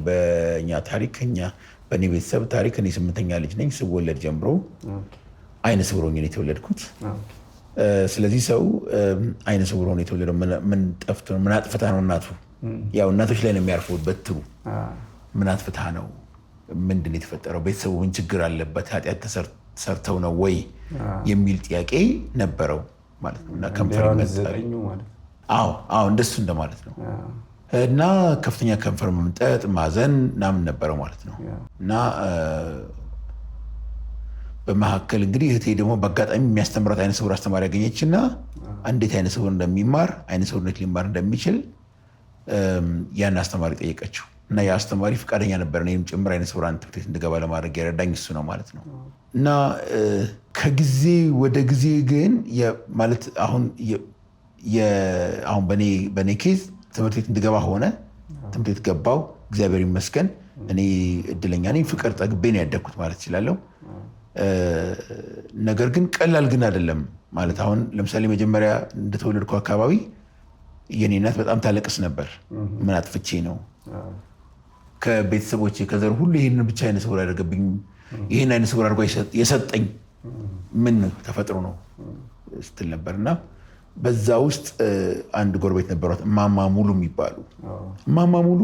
በእኛ ታሪክ በእኔ ቤተሰብ ታሪክ እኔ 8ኛ ልጅ ነኝ። ስወለድ ጀምሮ አይነ ስውር ሆኜ ነው የተወለድኩት። ስለዚህ ሰው አይነ ስውር ሆኖ የተወለደው ምን አጥፍታ ነው እናቱ? ያው እናቶች ላይ ነው የሚያርፈው በትሩ። ምን አጥፍታ ነው? ምንድን ነው የተፈጠረው? ቤተሰቡ ምን ችግር አለበት? ኃጢአት ተሰርተው ነው ወይ የሚል ጥያቄ ነበረው ማለት ነው። እና ከንፈር ይመጣል። አዎ እንደሱ እንደማለት ነው። እና ከፍተኛ ከንፈር መምጠጥ፣ ማዘን ምናምን ነበረው ማለት ነው። እና በመካከል እንግዲህ እህቴ ደግሞ በአጋጣሚ የሚያስተምራት አይነ ስውር አስተማሪ ያገኘችና እንዴት አይነ ስውር እንደሚማር አይነ ስውርነት ሊማር እንደሚችል ያን አስተማሪ ጠየቀችው። እና የአስተማሪ ፈቃደኛ ነበር እኔም ጭምር አይነ ስውራን ትምህርት ቤት እንድገባ ለማድረግ የረዳኝ እሱ ነው ማለት ነው። እና ከጊዜ ወደ ጊዜ ግን ማለት አሁን በኔ ኬዝ ትምህርት ቤት እንድገባ ሆነ። ትምህርት ቤት ገባው፣ እግዚአብሔር ይመስገን። እኔ እድለኛ ነኝ። ፍቅር ጠግቤ ነው ያደግኩት ማለት እችላለሁ። ነገር ግን ቀላል ግን አይደለም ማለት አሁን ለምሳሌ መጀመሪያ እንደተወለድኩ አካባቢ የኔ እናት በጣም ታለቅስ ነበር። ምን አጥፍቼ ነው ከቤተሰቦቼ ከዘር ሁሉ ይህንን ብቻ አይነ ስውር ያደረገብኝ ይህን አይነ ስውር አድርጎ የሰጠኝ ምን ተፈጥሮ ነው ስትል ነበር። እና በዛ ውስጥ አንድ ጎረቤት ነበሯት እማማ ሙሉ የሚባሉ እማማ ሙሉ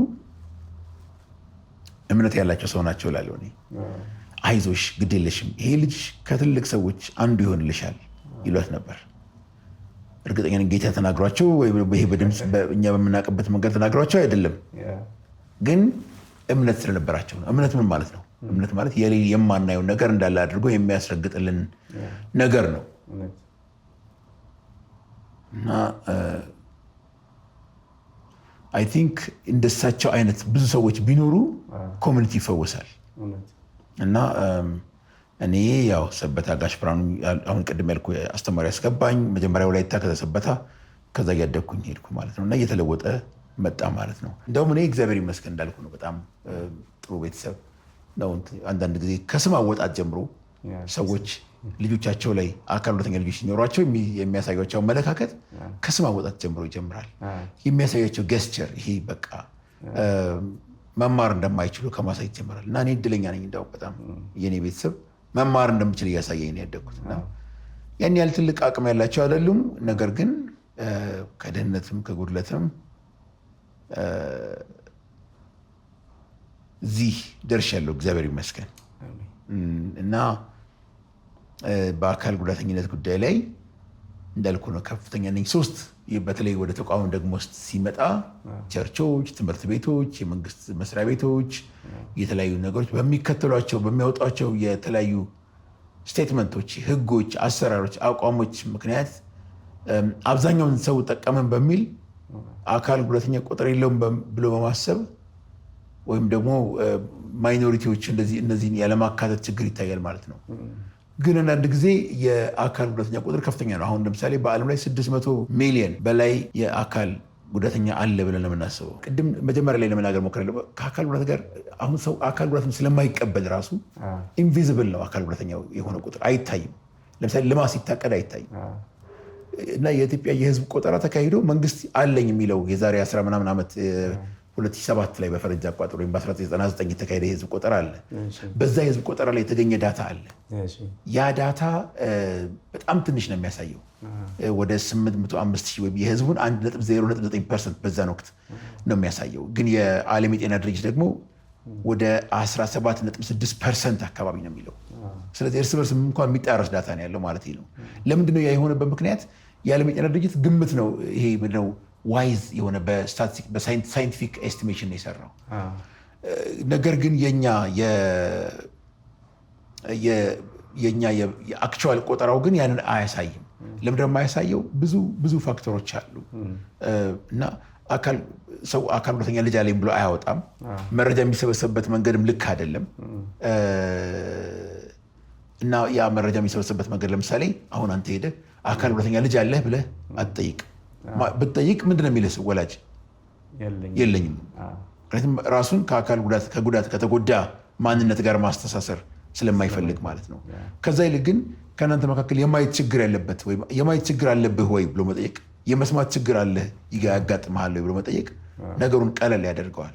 እምነት ያላቸው ሰው ናቸው እላለሁ እኔ። አይዞሽ ግድ የለሽም ይሄ ልጅ ከትልቅ ሰዎች አንዱ ይሆንልሻል ይሏት ነበር። እርግጠኛ ነኝ ጌታ ተናግሯቸው ወይ ይሄ በድምፅ እኛ በምናውቅበት መንገድ ተናግሯቸው አይደለም፣ ግን እምነት ስለነበራቸው ነው። እምነት ምን ማለት ነው? እምነት ማለት የማናየው ነገር እንዳለ አድርጎ የሚያስረግጥልን ነገር ነው። እና አይ ቲንክ እንደሳቸው አይነት ብዙ ሰዎች ቢኖሩ ኮሚኒቲ ይፈወሳል። እና እኔ ያው ሰበታ ጋሽ ብርሃኑ አሁን ቅድም ያልኩ አስተማሪ ያስገባኝ መጀመሪያ ወላይታ ከዛ ሰበታ ከዛ እያደግኩኝ ሄድኩ ማለት ነው። እና እየተለወጠ መጣ ማለት ነው። እንደውም እኔ እግዚአብሔር ይመስገን እንዳልኩ ነው በጣም ጥሩ ቤተሰብ ነው። አንዳንድ ጊዜ ከስም አወጣት ጀምሮ ሰዎች ልጆቻቸው ላይ አካል ጉዳተኛ ልጆች ሲኖሯቸው የሚያሳያቸው አመለካከት ከስም አወጣት ጀምሮ ይጀምራል። የሚያሳያቸው ገስቸር ይሄ በቃ መማር እንደማይችሉ ከማሳየት ይጀምራል። እና እኔ እድለኛ ነኝ እንዳውም በጣም የኔ ቤተሰብ መማር እንደምችል እያሳየኝ ነው ያደግኩት። እና ያን ያህል ትልቅ አቅም ያላቸው አይደሉም። ነገር ግን ከድህነትም ከጉድለትም እዚህ ደርሻለሁ እግዚአብሔር ይመስገን። እና በአካል ጉዳተኝነት ጉዳይ ላይ እንዳልኩ ነው ከፍተኛ ነኝ። ሶስት በተለይ ወደ ተቋሙ ደግሞ ውስጥ ሲመጣ ቸርቾች፣ ትምህርት ቤቶች፣ የመንግስት መስሪያ ቤቶች የተለያዩ ነገሮች በሚከተሏቸው በሚያወጧቸው የተለያዩ ስቴትመንቶች፣ ህጎች፣ አሰራሮች፣ አቋሞች ምክንያት አብዛኛውን ሰው ጠቀመን በሚል አካል ጉዳተኛ ቁጥር የለውም ብሎ በማሰብ ወይም ደግሞ ማይኖሪቲዎች እነዚህን ያለማካተት ችግር ይታያል ማለት ነው። ግን አንዳንድ ጊዜ የአካል ጉዳተኛ ቁጥር ከፍተኛ ነው። አሁን ለምሳሌ በዓለም ላይ 600 ሚሊዮን በላይ የአካል ጉዳተኛ አለ ብለን ለምናስበው ቅድም መጀመሪያ ላይ ለመናገር ሞክሬያለሁ። ከአካል ጉዳት ጋር አሁን ሰው አካል ጉዳትን ስለማይቀበል ራሱ ኢንቪዚብል ነው። አካል ጉዳተኛ የሆነ ቁጥር አይታይም። ለምሳሌ ልማት ሲታቀድ አይታይም። እና የኢትዮጵያ የህዝብ ቆጠራ ተካሂዶ መንግስት አለኝ የሚለው የዛሬ 10 ምናምን ዓመት 2007 ላይ በፈረንጅ አቆጣጠር ወይም በ1999 የተካሄደ የህዝብ ቆጠራ አለ። በዛ የህዝብ ቆጠራ ላይ የተገኘ ዳታ አለ። ያ ዳታ በጣም ትንሽ ነው የሚያሳየው። ወደ 805,000 ወይም የህዝቡን 1.09% በዛን ወቅት ነው የሚያሳየው። ግን የዓለም የጤና ድርጅት ደግሞ ወደ 17.6% አካባቢ ነው የሚለው። ስለዚህ እርስ በርስ እንኳን የሚጣረስ ዳታ ነው ያለው ማለት ነው። ለምንድነው ያ የሆነበት ምክንያት? የዓለም የጤና ድርጅት ግምት ነው ይሄ ምንድነው ዋይዝ የሆነ በሳይንቲፊክ ኤስቲሜሽን ነው የሰራው። ነገር ግን የኛ የአክቹዋል ቆጠራው ግን ያንን አያሳይም። ለምንድነው የማያሳየው? ብዙ ፋክተሮች አሉ። እና ሰው አካል ጉዳተኛ ልጅ አለኝ ብሎ አያወጣም። መረጃ የሚሰበሰብበት መንገድም ልክ አይደለም። እና ያ መረጃ የሚሰበሰብበት መንገድ ለምሳሌ አሁን አንተ ሄደህ አካል ጉዳተኛ ልጅ አለህ ብለህ አትጠይቅ። ብትጠይቅ ምንድነው የሚልህ ወላጅ? የለኝም። ምክንያቱም ራሱን ከጉዳት ከተጎዳ ማንነት ጋር ማስተሳሰር ስለማይፈልግ ማለት ነው። ከዛ ይልቅ ግን ከእናንተ መካከል የማየት ችግር ያለበት ወይ የማየት ችግር አለብህ ወይ ብሎ መጠየቅ፣ የመስማት ችግር አለህ ያጋጥምሃል ወይ ብሎ መጠየቅ ነገሩን ቀለል ያደርገዋል።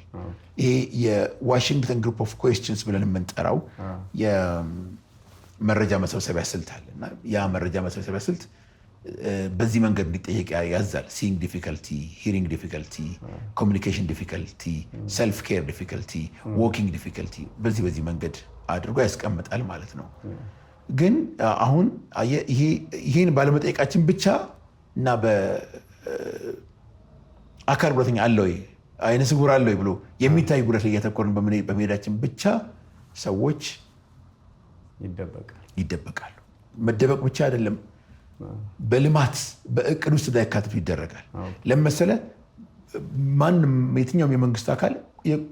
ይሄ የዋሽንግተን ግሩፕ ኦፍ ኩዌስችንስ ብለን የምንጠራው የመረጃ መሰብሰቢያ ስልት አለ። እና ያ መረጃ መሰብሰቢያ ስልት በዚህ መንገድ እንዲጠየቅ ያዛል። ሲንግ ዲፊከልቲ፣ ሂሪንግ ዲፊከልቲ፣ ኮሚኒኬሽን ዲፊከልቲ፣ ሰልፍ ኬር ዲፊከልቲ፣ ዎኪንግ ዲፊከልቲ በዚህ መንገድ አድርጎ ያስቀምጣል ማለት ነው። ግን አሁን ይህን ባለመጠየቃችን ብቻ እና በአካል ጉዳተኛ አለ ወይ አይነ ስውር አለ ወይ ብሎ የሚታይ ጉዳት ላይ እያተኮርን በመሄዳችን ብቻ ሰዎች ይደበቃሉ። መደበቅ ብቻ አይደለም፣ በልማት በእቅድ ውስጥ እንዳይካተቱ ይደረጋል። ለመሰለ ማንም የትኛውም የመንግስት አካል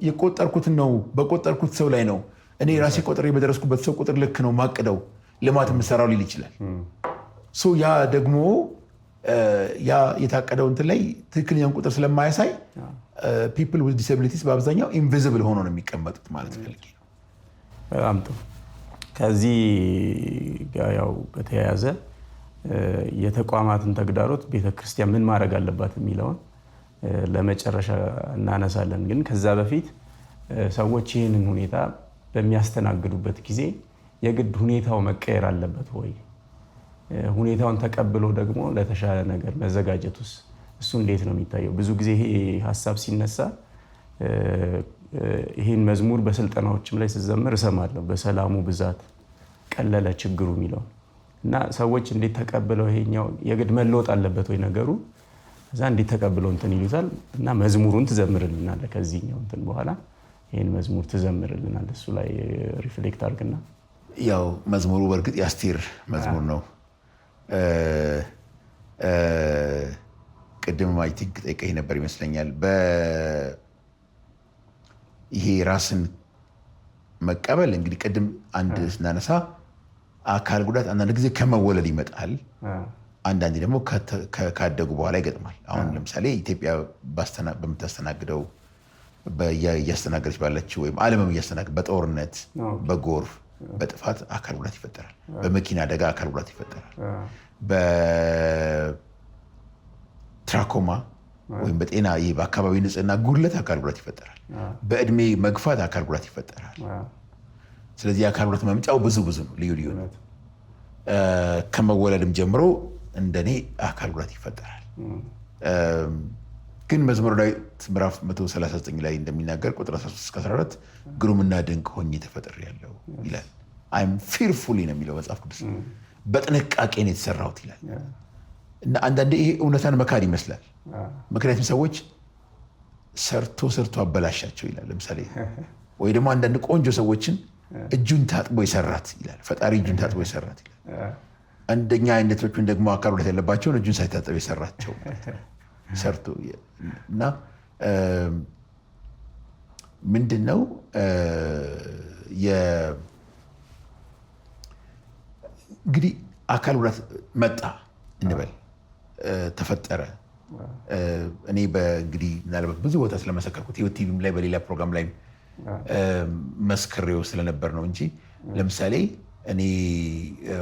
የቆጠርኩትን ነው በቆጠርኩት ሰው ላይ ነው እኔ ራሴ ቆጥሬ በደረስኩበት ሰው ቁጥር ልክ ነው ማቅደው ልማት የምሰራው ሊል ይችላል። ያ ደግሞ ያ የታቀደው እንትን ላይ ትክክለኛውን ቁጥር ስለማያሳይ ፒፕል ዊዝ ዲስብሊቲስ በአብዛኛው ኢንቪዚብል ሆኖ ነው የሚቀመጡት ማለት ፈልጌ ነው። በጣም ጥሩ። ከዚህ ጋር ያው በተያያዘ የተቋማትን ተግዳሮት ቤተክርስቲያን ምን ማድረግ አለባት የሚለውን ለመጨረሻ እናነሳለን። ግን ከዛ በፊት ሰዎች ይህንን ሁኔታ በሚያስተናግዱበት ጊዜ የግድ ሁኔታው መቀየር አለበት ወይ? ሁኔታውን ተቀብሎ ደግሞ ለተሻለ ነገር መዘጋጀት ውስጥ እሱ እንዴት ነው የሚታየው? ብዙ ጊዜ ይሄ ሀሳብ ሲነሳ ይህን መዝሙር በስልጠናዎችም ላይ ስዘምር እሰማለሁ። በሰላሙ ብዛት ቀለለ ችግሩ የሚለው እና ሰዎች እንዴት ተቀብለው ይሄኛው የግድ መለወጥ አለበት ወይ ነገሩ እዛ እንዴት ተቀብለው እንትን ይሉታል። እና መዝሙሩን ትዘምርልናል ከዚህኛው እንትን በኋላ ይህን መዝሙር ትዘምርልናል። እሱ ላይ ሪፍሌክት አድርግና። ያው መዝሙሩ በእርግጥ የአስቴር መዝሙር ነው። ቅድም አይ ቲንክ ጠይቀኝ ነበር ይመስለኛል። ይሄ ራስን መቀበል እንግዲህ ቅድም አንድ ስናነሳ አካል ጉዳት አንዳንድ ጊዜ ከመወለድ ይመጣል፣ አንዳንዴ ደግሞ ካደጉ በኋላ ይገጥማል። አሁን ለምሳሌ ኢትዮጵያ በምታስተናግደው እያስተናገደች ባለችው ወይም ዓለምም እያስተናገደች በጦርነት፣ በጎርፍ፣ በጥፋት አካል ጉዳት ይፈጠራል። በመኪና አደጋ አካል ጉዳት ይፈጠራል። በትራኮማ ወይም በጤና በአካባቢ ንጽህና ጉድለት አካል ጉዳት ይፈጠራል። በእድሜ መግፋት አካል ጉዳት ይፈጠራል። ስለዚህ የአካል ጉዳት መምጫው ብዙ ነው፣ ልዩ ልዩ ነው። ከመወለድም ጀምሮ እንደኔ አካል ጉዳት ይፈጠራል። ግን መዝሙረ ዳዊት ምዕራፍ 139 ላይ እንደሚናገር ቁጥር 13-14 ግሩምና ድንቅ ሆኜ ተፈጥሬያለሁ ይላል። አይም ፊርፉሊ ነው የሚለው መጽሐፍ ቅዱስ። በጥንቃቄ ነው የተሰራሁት ይላል። እና አንዳንዴ ይሄ እውነታን መካድ ይመስላል። ምክንያቱም ሰዎች ሰርቶ አበላሻቸው ይላል። ለምሳሌ ወይ ደግሞ አንዳንድ ቆንጆ ሰዎችን እጁን ታጥቦ የሰራት ይላል። ፈጣሪ እጁን ታጥቦ የሰራት ይላል። አንደኛ አይነቶቹን ደግሞ አካል ጉዳት ያለባቸውን እጁን ሳይታጠብ የሰራቸው ሰርቶ እና ምንድን ነው እንግዲህ አካል ጉዳት መጣ እንበል ተፈጠረ። እኔ እንግዲህ ምናልባት ብዙ ቦታ ስለመሰከርኩት ህይወት ቲቪም ላይ በሌላ ፕሮግራም ላይ መስክሬው ስለነበር ነው እንጂ ለምሳሌ እኔ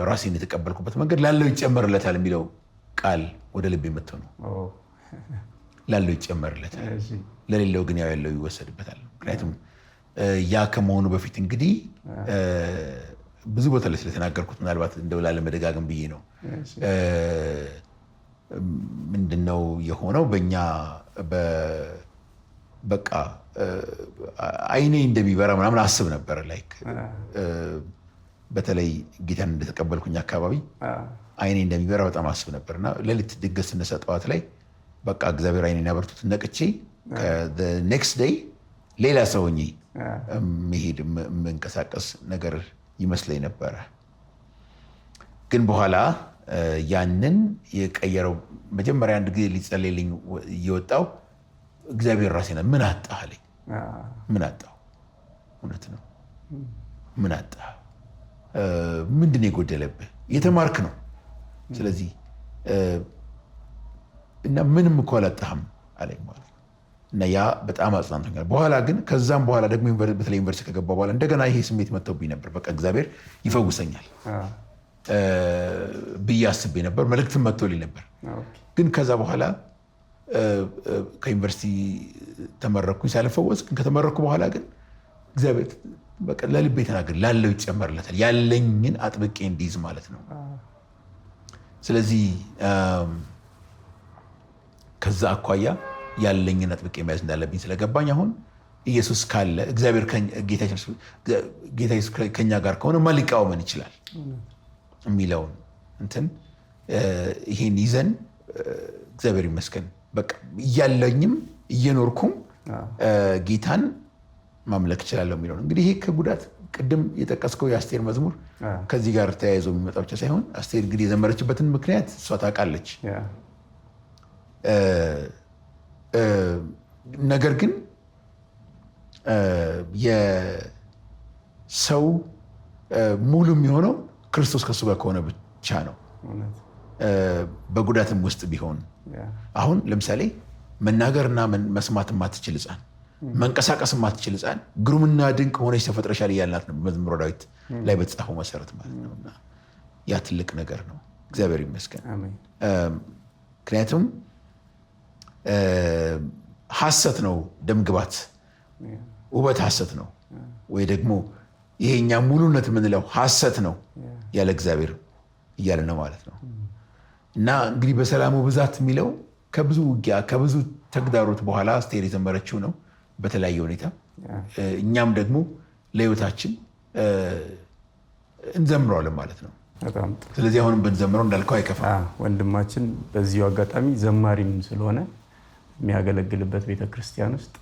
ራሴን የተቀበልኩበት መንገድ ላለው ይጨመርለታል የሚለው ቃል ወደ ልቤ መጥቶ ነው። ላለው ይጨመርለታል፣ ለሌለው ግን ያው ያለው ይወሰድበታል። ምክንያቱም ያ ከመሆኑ በፊት እንግዲህ ብዙ ቦታ ላይ ስለተናገርኩት ምናልባት እንደው ላለመደጋገም ብዬ ነው። ምንድነው የሆነው? በእኛ በቃ አይኔ እንደሚበራ ምናምን አስብ ነበር። ላይክ በተለይ ጌታን እንደተቀበልኩኝ አካባቢ አይኔ እንደሚበራ በጣም አስብ ነበር እና ሌሊት ድገስ ስነሳ ጠዋት ላይ በቃ እግዚአብሔር አይኔን ያበርቱት ነቅቼ ኔክስት ዴይ ሌላ ሰው ሆኜ መሄድ የምንቀሳቀስ ነገር ይመስለኝ ነበረ። ግን በኋላ ያንን የቀየረው መጀመሪያ አንድ ጊዜ ሊጸልይልኝ እየወጣው እግዚአብሔር ራሴና ምን አጣህ አለኝ። ምን አጣሁ? እውነት ነው። ምን አጣህ? ምንድን ነው የጎደለብህ? የተማርክ ነው። ስለዚህ እና ምንም እኮ አላጣህም አለኝ ማለት ነው። እና ያ በጣም አጽናንቶኛል። በኋላ ግን ከዛም በኋላ ደግሞ በተለይ ዩኒቨርሲቲ ከገባ በኋላ እንደገና ይሄ ስሜት መጥቶብኝ ነበር። በቃ እግዚአብሔር ይፈውሰኛል ብዬ አስቤ ነበር። መልእክትም መጥቶልኝ ነበር። ግን ከዛ በኋላ ከዩኒቨርሲቲ ተመረኩኝ ሳልፈወስ። ግን ከተመረኩ በኋላ ግን እግዚአብሔር በቃ ለልቤ ተናገር፣ ላለው ይጨመርለታል፣ ያለኝን አጥብቄ እንዲይዝ ማለት ነው። ስለዚህ ከዛ አኳያ ያለኝን አጥብቄ መያዝ እንዳለብኝ ስለገባኝ አሁን ኢየሱስ ካለ እግዚአብሔር ጌታ ኢየሱስ ከኛ ጋር ከሆነ ማን ሊቃወመን ይችላል የሚለውን እንትን ይሄን ይዘን እግዚአብሔር ይመስገን በቃ እያለኝም እየኖርኩም ጌታን ማምለክ እችላለሁ የሚለውን እንግዲህ ይሄ ከጉዳት ቅድም የጠቀስከው የአስቴር መዝሙር ከዚህ ጋር ተያይዞ የሚመጣ ብቻ ሳይሆን አስቴር እንግዲህ የዘመረችበትን ምክንያት እሷ ታውቃለች። ነገር ግን የሰው ሙሉ የሚሆነው ክርስቶስ ከሱ ጋር ከሆነ ብቻ ነው። በጉዳትም ውስጥ ቢሆን አሁን ለምሳሌ መናገርና መስማት የማትችል ሕፃን፣ መንቀሳቀስ የማትችል ሕፃን ግሩምና ድንቅ ሆነች ተፈጥረሻል እያልናት ነው መዝሙረ ዳዊት ላይ በተጻፈው መሰረት ማለት ነው። እና ያ ትልቅ ነገር ነው። እግዚአብሔር ይመስገን። ምክንያቱም ሐሰት ነው ደምግባት፣ ውበት ሐሰት ነው፣ ወይ ደግሞ ይሄኛ ሙሉነት የምንለው ሐሰት ነው ያለ እግዚአብሔር እያለ ነው ማለት ነው። እና እንግዲህ በሰላሙ ብዛት የሚለው ከብዙ ውጊያ ከብዙ ተግዳሮት በኋላ አስቴር የዘመረችው ነው በተለያየ ሁኔታ። እኛም ደግሞ ለሕይወታችን እንዘምረዋለን ማለት ነው። ስለዚህ አሁንም ብንዘምረው እንዳልከው አይከፋም። ወንድማችን በዚሁ አጋጣሚ ዘማሪም ስለሆነ የሚያገለግልበት ቤተክርስቲያን ውስጥ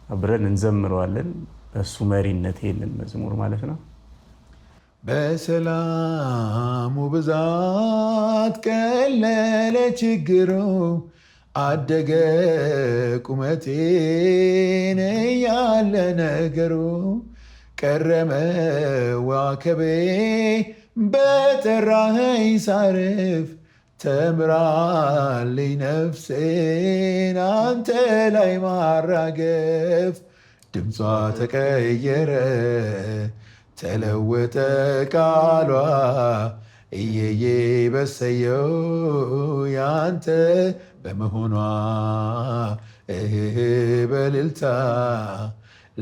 አብረን እንዘምረዋለን። በእሱ መሪነት ይሄንን መዝሙር ማለት ነው። በሰላሙ ብዛት ቀለለ ችግሩ፣ አደገ ቁመቴን እያለ ነገሩ፣ ቀረመ ዋከቤ በጠራኸኝ ሳርፍ፣ ተምራልኝ ነፍሴን አንተ ላይ ማራገፍ። ድምጿ ተቀየረ ተለወጠ ቃሏ፣ እየዬ በሰየው ያንተ በመሆኗ፣ በልልታ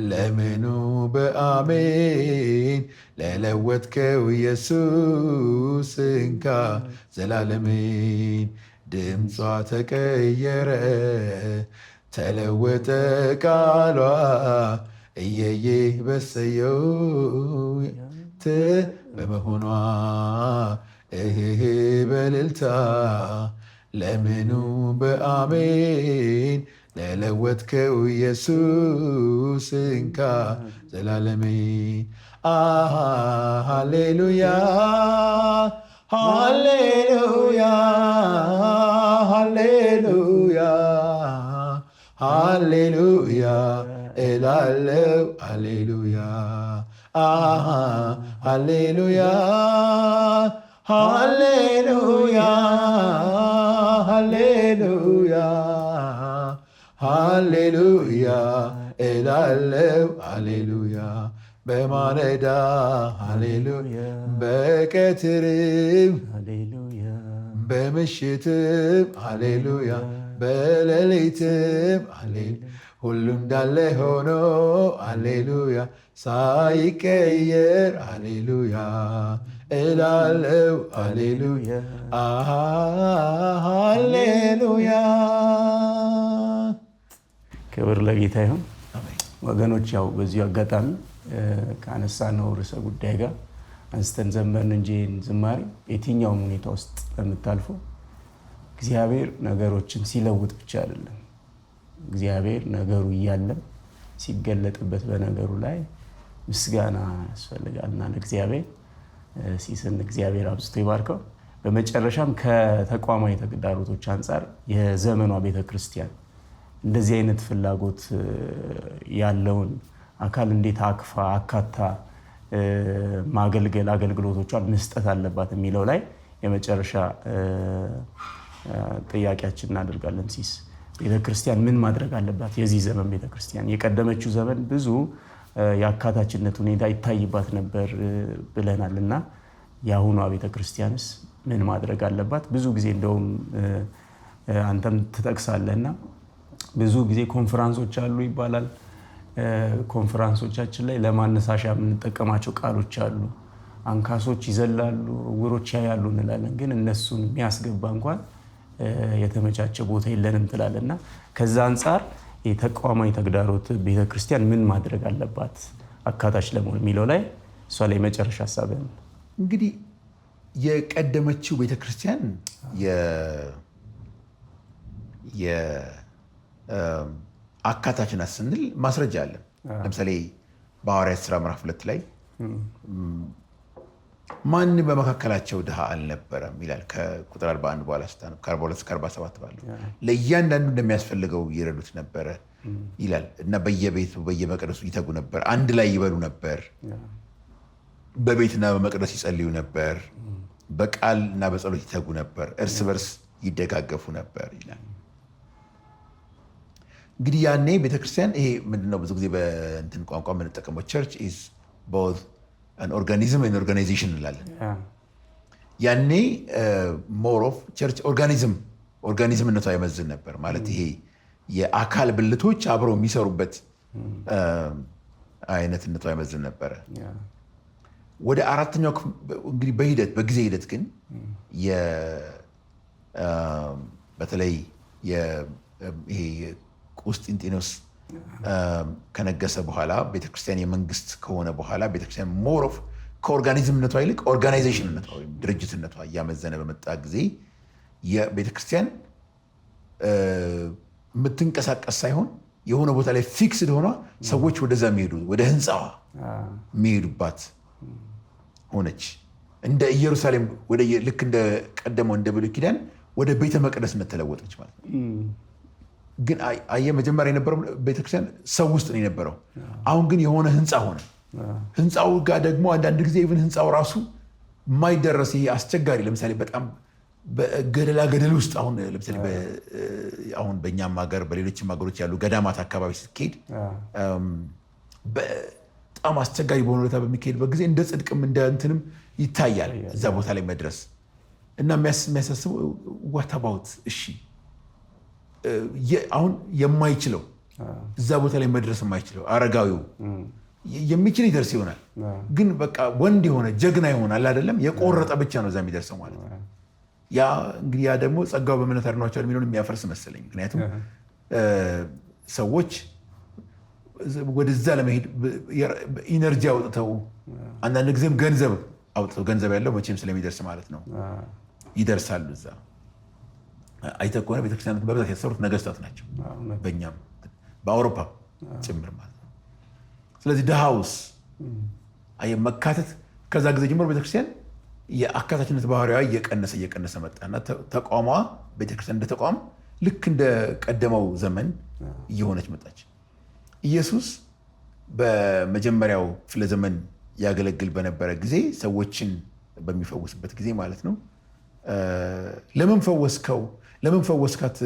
ለምኑ በአሜን ለለወጥከው ኢየሱስ እንካ ዘላለሜን። ድምጿ ተቀየረ ተለወጠ ቃሏ፣ እየዬ በሰየው ያንተ በመሆኗ፣ በልልታ ለምኑ በአሜን ለለወጥከው ኢየሱስ እንካ ዘላለሜን። ሃሌሉያ ሃሌሉያ ሃሌሉያ ሃሌሉያ እላለው ሃሌሉያ ሃሌሉያ ሃሌሉያ ሃሌሉያ ሃሌሉያ እላለው ሃሌሉያ። በማለዳ ሃሌሉያ፣ በቀትርም ሃሌሉያ፣ በምሽትም ሃሌሉያ፣ በሌሊትም ሃሌሉያ፣ ሁሉ እንዳለ ሆኖ ሃሌሉያ፣ ሳይቀየር ሃሌሉያ እላለው ሃሌሉያ ሃሌሉያ። ክብር ለጌታ ይሁን። ወገኖች ያው በዚሁ አጋጣሚ ከአነሳነው ርዕሰ ጉዳይ ጋር አንስተን ዘመርን እንጂ ዝማሬ የትኛውም ሁኔታ ውስጥ በምታልፉ እግዚአብሔር ነገሮችን ሲለውጥ ብቻ አይደለም፣ እግዚአብሔር ነገሩ እያለም ሲገለጥበት በነገሩ ላይ ምስጋና ያስፈልጋልና ለእግዚአብሔር ሲስን እግዚአብሔር አብዝቶ ይባርከው። በመጨረሻም ከተቋማዊ ተግዳሮቶች አንጻር የዘመኗ ቤተክርስቲያን እንደዚህ አይነት ፍላጎት ያለውን አካል እንዴት አቅፋ አካታ ማገልገል አገልግሎቶቿን መስጠት አለባት የሚለው ላይ የመጨረሻ ጥያቄያችን እናደርጋለን። ሲስ ቤተክርስቲያን ምን ማድረግ አለባት? የዚህ ዘመን ቤተክርስቲያን የቀደመችው ዘመን ብዙ የአካታችነት ሁኔታ ይታይባት ነበር ብለናል እና የአሁኗ ቤተክርስቲያንስ ምን ማድረግ አለባት? ብዙ ጊዜ እንደውም አንተም ትጠቅሳለህና ብዙ ጊዜ ኮንፈረንሶች አሉ ይባላል። ኮንፈረንሶቻችን ላይ ለማነሳሻ የምንጠቀማቸው ቃሎች አሉ። አንካሶች ይዘላሉ፣ ዕውሮች ያያሉ እንላለን። ግን እነሱን የሚያስገባ እንኳን የተመቻቸ ቦታ የለንም ትላለና ከዛ አንጻር የተቋማዊ ተግዳሮት ቤተክርስቲያን ምን ማድረግ አለባት አካታች ለመሆን የሚለው ላይ እሷ ላይ መጨረሻ ሀሳብ ነው። እንግዲህ የቀደመችው ቤተክርስቲያን አካታች ናት ስንል ማስረጃ አለን። ለምሳሌ በሐዋርያት ሥራ ምዕራፍ 2 ላይ ማን በመካከላቸው ድሃ አልነበረም ይላል። ከቁጥር 41 በኋላ ስታነብ ከ42 እስከ 47 ባለው ለእያንዳንዱ እንደሚያስፈልገው ይረዱት ነበረ ይላል እና በየቤቱ በየመቅደሱ ይተጉ ነበር፣ አንድ ላይ ይበሉ ነበር፣ በቤትና በመቅደስ ይጸልዩ ነበር፣ በቃል እና በጸሎት ይተጉ ነበር፣ እርስ በርስ ይደጋገፉ ነበር ይላል። እንግዲህ ያኔ ቤተክርስቲያን ይሄ ምንድነው ብዙ ጊዜ በእንትን ቋንቋ የምንጠቀመው ቸርች ኢዝ ቦዝ አን ኦርጋኒዝም ኤንድ ኦርጋናይዜሽን እንላለን። ያኔ ሞር ኦፍ ቸርች ኦርጋኒዝምነቷ ይመዝን ነበር ማለት ይሄ የአካል ብልቶች አብረው የሚሰሩበት አይነትነቷ ይመዝን ነበረ። ወደ አራተኛው እንግዲህ በጊዜ ሂደት ግን በተለይ ይሄ ቁስጥንጢኖስ ከነገሰ በኋላ ቤተክርስቲያን የመንግስት ከሆነ በኋላ ቤተክርስቲያን ሞር ኦፍ ከኦርጋኒዝምነቷ ይልቅ ኦርጋናይዜሽንነቷ ወይም ድርጅትነቷ እያመዘነ በመጣ ጊዜ የቤተክርስቲያን የምትንቀሳቀስ ሳይሆን የሆነ ቦታ ላይ ፊክስድ ሆኗ ሰዎች ወደዛ የሚሄዱ ወደ ህንፃዋ የሚሄዱባት ሆነች። እንደ ኢየሩሳሌም ልክ እንደ ቀደመው እንደ ብሉይ ኪዳን ወደ ቤተ መቅደስነት ተለወጠች ማለት ነው። ግን አየህ መጀመሪያ የነበረው ቤተክርስቲያን ሰው ውስጥ ነው የነበረው። አሁን ግን የሆነ ህንፃ ሆነ። ህንፃው ጋር ደግሞ አንዳንድ ጊዜ ኢቭን ህንፃው ራሱ የማይደረስ ይሄ አስቸጋሪ ለምሳሌ በጣም ገደል ውስጥ ለምሳሌ አሁን በእኛም ሀገር በሌሎችም ሀገሮች ያሉ ገዳማት አካባቢ ስትሄድ በጣም አስቸጋሪ በሆነ ሁኔታ በሚካሄድበት ጊዜ እንደ ጽድቅም እንደ እንትንም ይታያል እዛ ቦታ ላይ መድረስ እና የሚያሳስበው ዋት አባውት እሺ አሁን የማይችለው እዛ ቦታ ላይ መድረስ የማይችለው አረጋዊው የሚችል ይደርስ ይሆናል። ግን በቃ ወንድ የሆነ ጀግና ይሆናል አይደለም የቆረጠ ብቻ ነው እዛ የሚደርሰው ማለት ነው። ያ እንግዲህ ያ ደግሞ ጸጋው በእምነት አድኗቸዋል የሚለውን የሚያፈርስ መሰለኝ። ምክንያቱም ሰዎች ወደዛ ለመሄድ ኢነርጂ አውጥተው አንዳንድ ጊዜም ገንዘብ አውጥተው ገንዘብ ያለው መቼም ስለሚደርስ ማለት ነው ይደርሳሉ እዛ። አይተህ ከሆነ ቤተክርስቲያን በብዛት የተሰሩት ነገስታት ናቸው በእኛም በአውሮፓ ጭምር ማለት ነው። ስለዚህ ድሃውስ መካተት ከዛ ጊዜ ጀምሮ ቤተክርስቲያን የአካታችነት ባህሪዋ እየቀነሰ መጣና ተቋሟ ቤተክርስቲያን እንደ ተቋም ልክ እንደ ቀደመው ዘመን እየሆነች መጣች። ኢየሱስ በመጀመሪያት ክፍለ ዘመን ያገለግል በነበረ ጊዜ ሰዎችን በሚፈውስበት ጊዜ ማለት ነው ለምን ፈወስካት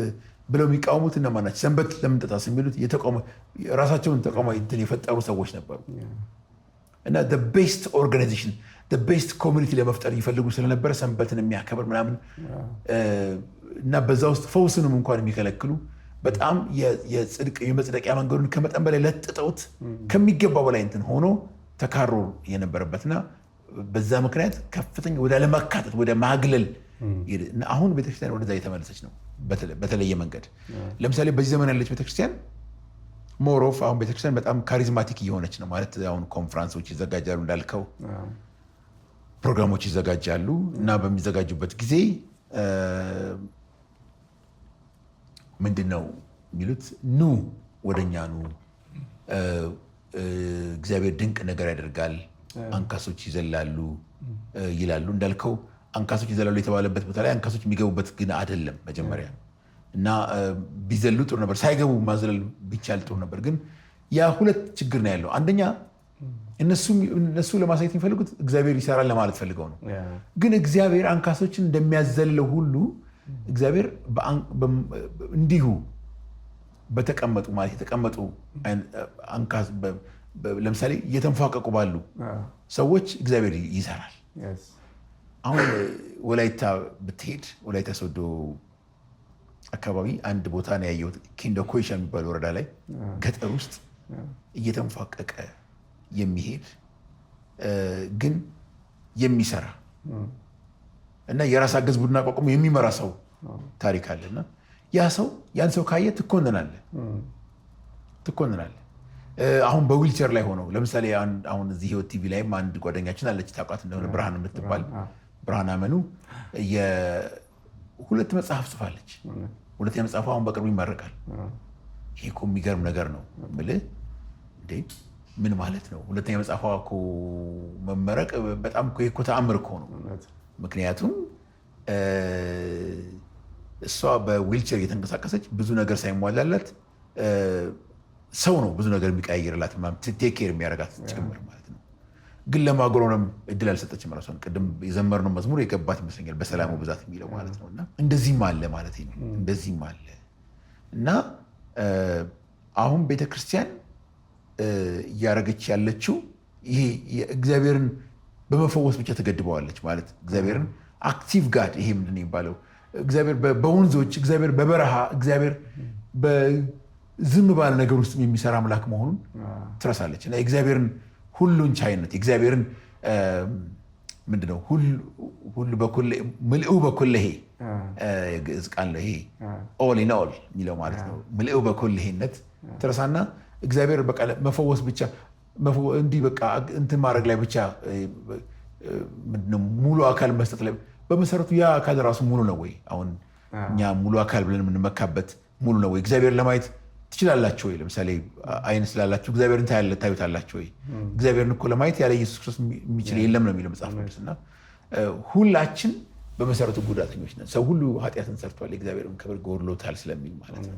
ብለው የሚቃወሙት እነማን ናቸው? ሰንበት ለምን ጠጣስ የሚሉት ራሳቸውን ተቋማዊ የፈጠሩ ሰዎች ነበሩ እና ቤስት ኦርጋናይዜሽን ቤስት ኮሚኒቲ ለመፍጠር ይፈልጉ ስለነበረ ሰንበትን የሚያከብር ምናምን እና በዛ ውስጥ ፈውስንም እንኳን የሚከለክሉ በጣም የመጽደቂያ መንገዱን ከመጠን በላይ ለጥጠውት ከሚገባ በላይ እንትን ሆኖ ተካሮ የነበረበትና በዛ ምክንያት ከፍተኛ ወደ አለመካተት ወደ ማግለል አሁን ቤተክርስቲያን ወደዛ የተመለሰች ነው በተለየ መንገድ። ለምሳሌ በዚህ ዘመን ያለች ቤተክርስቲያን ሞሮፍ አሁን ቤተክርስቲያን በጣም ካሪዝማቲክ እየሆነች ነው ማለት አሁን ኮንፈረንሶች ይዘጋጃሉ እንዳልከው ፕሮግራሞች ይዘጋጃሉ እና በሚዘጋጁበት ጊዜ ምንድነው የሚሉት ኑ ወደኛ ኑ እግዚአብሔር ድንቅ ነገር ያደርጋል አንካሶች ይዘላሉ ይላሉ። እንዳልከው አንካሶች ይዘላሉ የተባለበት ቦታ ላይ አንካሶች የሚገቡበት ግን አይደለም መጀመሪያ እና ቢዘሉ ጥሩ ነበር፣ ሳይገቡ ማዘለል ቢቻል ጥሩ ነበር። ግን ያ ሁለት ችግር ነው ያለው። አንደኛ እነሱ ለማሳየት የሚፈልጉት እግዚአብሔር ይሰራል ለማለት ፈልገው ነው። ግን እግዚአብሔር አንካሶችን እንደሚያዘልለው ሁሉ እግዚአብሔር እንዲሁ በተቀመጡ ማለት የተቀመጡ አንካስ ለምሳሌ እየተንፏቀቁ ባሉ ሰዎች እግዚአብሔር ይሰራል። አሁን ወላይታ ብትሄድ ወላይታ ሶዶ አካባቢ አንድ ቦታ ነው ያየሁት። ኪንዶ ኮይሻ የሚባል ወረዳ ላይ ገጠር ውስጥ እየተንፏቀቀ የሚሄድ ግን የሚሰራ እና የራስ አገዝ ቡድን አቋቁሞ የሚመራ ሰው ታሪክ አለና ያን ሰው ካየ ትኮንናለህ። አሁን በዊልቸር ላይ ሆነው ለምሳሌ አሁን እዚህ ህይወት ቲቪ ላይም አንድ ጓደኛችን አለች ታውቃት እንደሆነ ብርሃን የምትባል ብርሃን አመኑ ሁለት መጽሐፍ ጽፋለች። ሁለተኛ መጽሐፉ አሁን በቅርቡ ይመረቃል። ይሄ እኮ የሚገርም ነገር ነው የምልህ። እንዴ ምን ማለት ነው? ሁለተኛ መጽሐፏ እኮ መመረቅ በጣም እኮ ተአምር እኮ ነው። ምክንያቱም እሷ በዊልቸር እየተንቀሳቀሰች ብዙ ነገር ሳይሟላላት ሰው ነው ብዙ ነገር የሚቀያየርላት ቴክ ኬር የሚያደርጋት ጭምር ማለት ነው። ግን ለማጉረምረም እድል አልሰጠችም ራሷን። ቅድም የዘመርነው መዝሙር የገባት ይመስለኛል በሰላሙ ብዛት የሚለው ማለት ነው። እና እንደዚህም አለ ማለት ነው። እንደዚህም አለ እና አሁን ቤተክርስቲያን እያደረገች ያለችው ይሄ እግዚአብሔርን በመፈወስ ብቻ ተገድበዋለች ማለት እግዚአብሔርን አክቲቭ ጋድ ይሄ ምንድን ነው የሚባለው እግዚአብሔር በወንዞች እግዚአብሔር በበረሃ እግዚአብሔር በዝም ባለ ነገር ውስጥ የሚሰራ አምላክ መሆኑን ትረሳለች እና የእግዚአብሔርን ሁሉን ቻይነት የእግዚአብሔርን ምንድነው ሁሉ በኩል ምልኡ በኩልሄ ግዕዝ ቃል ነው ይሄ ኦል ኢን ኦል የሚለው ማለት ነው። ምልኡ በኩልሄነት ትረሳና እግዚአብሔር በቃ መፈወስ ብቻ እንዲህ በቃ እንትን ማድረግ ላይ ብቻ ምንድነው ሙሉ አካል መስጠት ላይ በመሰረቱ ያ አካል ራሱ ሙሉ ነው ወይ? አሁን እኛ ሙሉ አካል ብለን የምንመካበት ሙሉ ነው ወይ? እግዚአብሔር ለማየት ትችላላችሁ ወይ? ለምሳሌ አይን ስላላችሁ እግዚአብሔርን ታዩታላችሁ ወይ? እግዚአብሔርን እኮ ለማየት ያለ ኢየሱስ ክርስቶስ የሚችል የለም ነው የሚለው መጽሐፍ ቅዱስ። እና ሁላችን በመሰረቱ ጉዳተኞች ነን። ሰው ሁሉ ኃጢአትን ሰርቷል የእግዚአብሔርን ክብር ጎድሎታል ስለሚል ማለት ነው።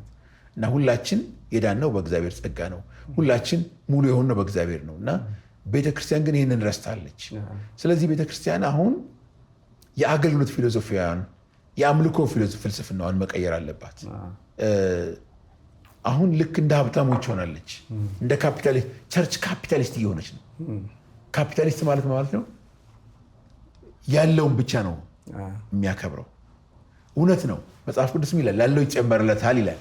እና ሁላችን የዳነው በእግዚአብሔር ጸጋ ነው። ሁላችን ሙሉ የሆነው በእግዚአብሔር ነው። እና ቤተክርስቲያን ግን ይህንን ረስታለች። ስለዚህ ቤተክርስቲያን አሁን የአገልግሎት ፊሎሶፊያን የአምልኮ ፍልስፍናዋን መቀየር አለባት። አሁን ልክ እንደ ሀብታሞች ሆናለች። እንደ ካፒታሊስት ቸርች ካፒታሊስት እየሆነች ነው። ካፒታሊስት ማለት ነው ያለውን ብቻ ነው የሚያከብረው። እውነት ነው መጽሐፍ ቅዱስም ይላል ላለው ይጨመርለታል ይላል።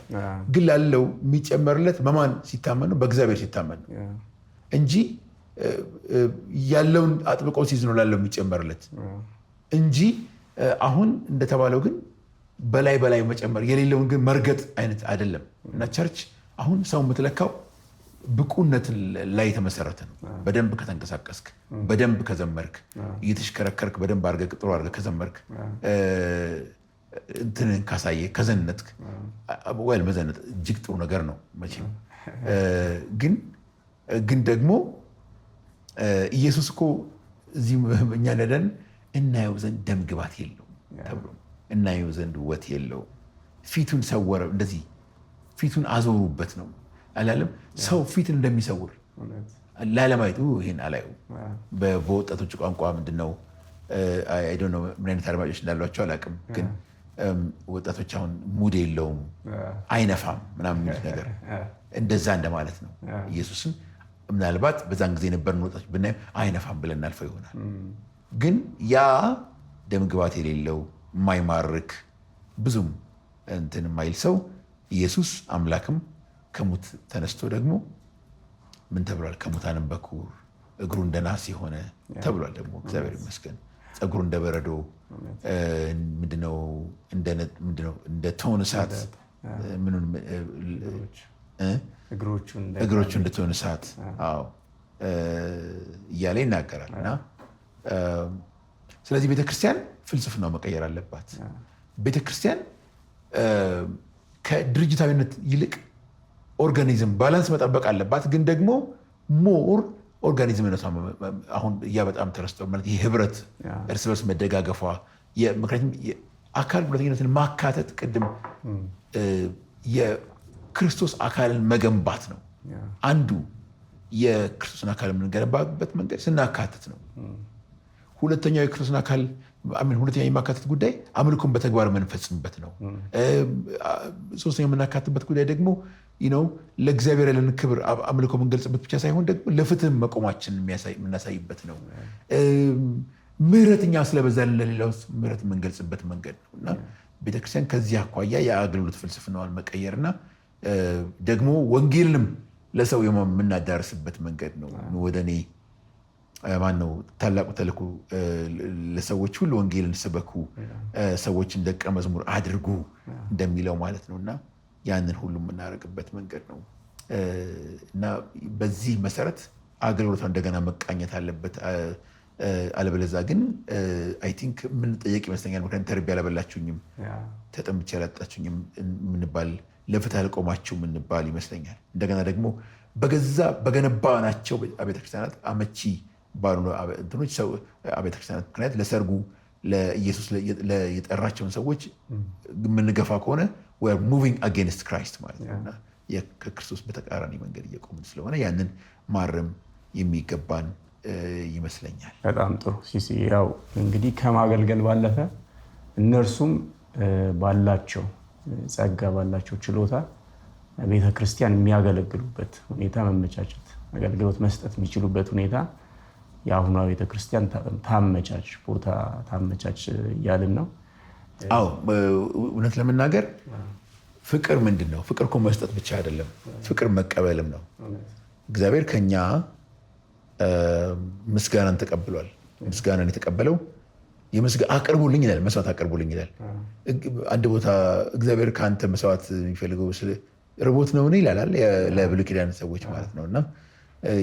ግን ላለው የሚጨመርለት በማን ሲታመን ነው? በእግዚአብሔር ሲታመን ነው እንጂ ያለውን አጥብቆ ሲይዝ ነው ላለው የሚጨመርለት እንጂ አሁን እንደተባለው ግን በላይ መጨመር የሌለውን ግን መርገጥ አይነት አይደለም። እና ቸርች አሁን ሰው የምትለካው ብቁነት ላይ የተመሰረተ ነው። በደንብ ከተንቀሳቀስክ፣ በደንብ ከዘመርክ፣ እየተሽከረከርክ በደንብ ጥሩ አድርገህ ከዘመርክ፣ እንትንን ካሳየ ከዘነትክ፣ ወይ መዘነጥ እጅግ ጥሩ ነገር ነው መቼም። ግን ደግሞ ኢየሱስ እኮ እዚህ እኛ ነደን እናየው ዘንድ ደም ግባት የለው ተብሎ እናየው ዘንድ ውበት የለው ፊቱን ሰወረ፣ እንደዚህ ፊቱን አዞሩበት ነው አላለም። ሰው ፊትን እንደሚሰውር ላለማየቱ ይሄን አላየው። በወጣቶች ቋንቋ ምንድነው ምን አይነት አድማጮች እንዳሏቸው አላውቅም፣ ግን ወጣቶች አሁን ሙድ የለውም አይነፋም ምናምን የሚሉት ነገር እንደዛ እንደማለት ነው። ኢየሱስን ምናልባት በዛን ጊዜ የነበርን ወጣቶች ብናየው አይነፋም ብለን እናልፈው ይሆናል። ግን ያ ደምግባት የሌለው የማይማርክ ብዙም እንትን የማይል ሰው ኢየሱስ አምላክም ከሙት ተነስቶ ደግሞ ምን ተብሏል? ከሙታንም በኩር እግሩ እንደ ናስ የሆነ ተብሏል። ደግሞ እግዚአብሔር ይመስገን ፀጉሩ እንደ በረዶ ምንድነው እንደ ቶን እሳት እግሮቹ እንደ ቶን እሳት እያለ ይናገራል። እና ስለዚህ ቤተክርስቲያን ፍልስፍናው መቀየር አለባት። ቤተክርስቲያን ከድርጅታዊነት ይልቅ ኦርጋኒዝም ባላንስ መጠበቅ አለባት። ግን ደግሞ ሞር ኦርጋኒዝምነቷ አሁን በጣም ተረስቶ ማለት ይህ ህብረት፣ እርስ በርስ መደጋገፏ፣ ምክንያቱም የአካል ጉዳተኝነትን ማካተት ቅድም የክርስቶስ አካልን መገንባት ነው። አንዱ የክርስቶስን አካል የምንገነባበት መንገድ ስናካትት ነው። ሁለተኛው የክርስቶስን አካል ሁለተኛ የማካተት ጉዳይ አምልኮን በተግባር የምንፈጽምበት ነው። ሶስተኛ የምናካትበት ጉዳይ ደግሞ ለእግዚአብሔር ያለን ክብር አምልኮ የምንገልጽበት ብቻ ሳይሆን ደግሞ ለፍትህ መቆማችን የምናሳይበት ነው። ምህረትኛ ስለበዛልን ለሌላው ምህረት የምንገልጽበት መንገድ ነው እና ቤተክርስቲያን ከዚህ አኳያ የአገልግሎት ፍልስፍናዋን መቀየርና ደግሞ ወንጌልንም ለሰው የምናዳርስበት መንገድ ነው። ወደ እኔ ማነው ታላቁ ተልእኮ ለሰዎች ሁሉ ወንጌልን ስበኩ፣ ሰዎችን ደቀ መዝሙር አድርጉ እንደሚለው ማለት ነው እና ያንን ሁሉ የምናደርግበት መንገድ ነው እና በዚህ መሰረት አገልግሎቷ እንደገና መቃኘት አለበት። አለበለዚያ ግን አይ ቲንክ የምንጠየቅ ይመስለኛል። ምክንያቱም ተርቤ አላበላችሁኝም፣ ተጠምቼ አላጠጣችሁኝም የምንባል፣ ለፍትህ አልቆማችሁ የምንባል ይመስለኛል። እንደገና ደግሞ በገዛ በገነባናቸው ቤተክርስቲያናት አመቺ ባሉ እንትኖች ቤተክርስቲያናት ምክንያት ለሰርጉ ለኢየሱስ የጠራቸውን ሰዎች የምንገፋ ከሆነ ሙቪንግ አጌንስት ክራይስት ማለት ነው። ከክርስቶስ በተቃራኒ መንገድ እየቆምን ስለሆነ ያንን ማረም የሚገባን ይመስለኛል። በጣም ጥሩ ሲሲ። ያው እንግዲህ ከማገልገል ባለፈ እነርሱም ባላቸው ጸጋ ባላቸው ችሎታ ቤተክርስቲያን የሚያገለግሉበት ሁኔታ መመቻቸት፣ አገልግሎት መስጠት የሚችሉበት ሁኔታ የአሁኗ ቤተክርስቲያን ታመቻች፣ ቦታ ታመቻች እያልን ነው። አዎ እውነት ለመናገር ፍቅር ምንድን ነው? ፍቅር እኮ መስጠት ብቻ አይደለም፣ ፍቅር መቀበልም ነው። እግዚአብሔር ከኛ ምስጋናን ተቀብሏል። ምስጋናን የተቀበለው አቅርቡልኝ ይላል፣ መስዋዕት አቅርቡልኝ ይላል። አንድ ቦታ እግዚአብሔር ከአንተ መስዋዕት የሚፈልገው ርቦት ነው ይላል ለብሉይ ኪዳን ሰዎች ማለት ነው። እና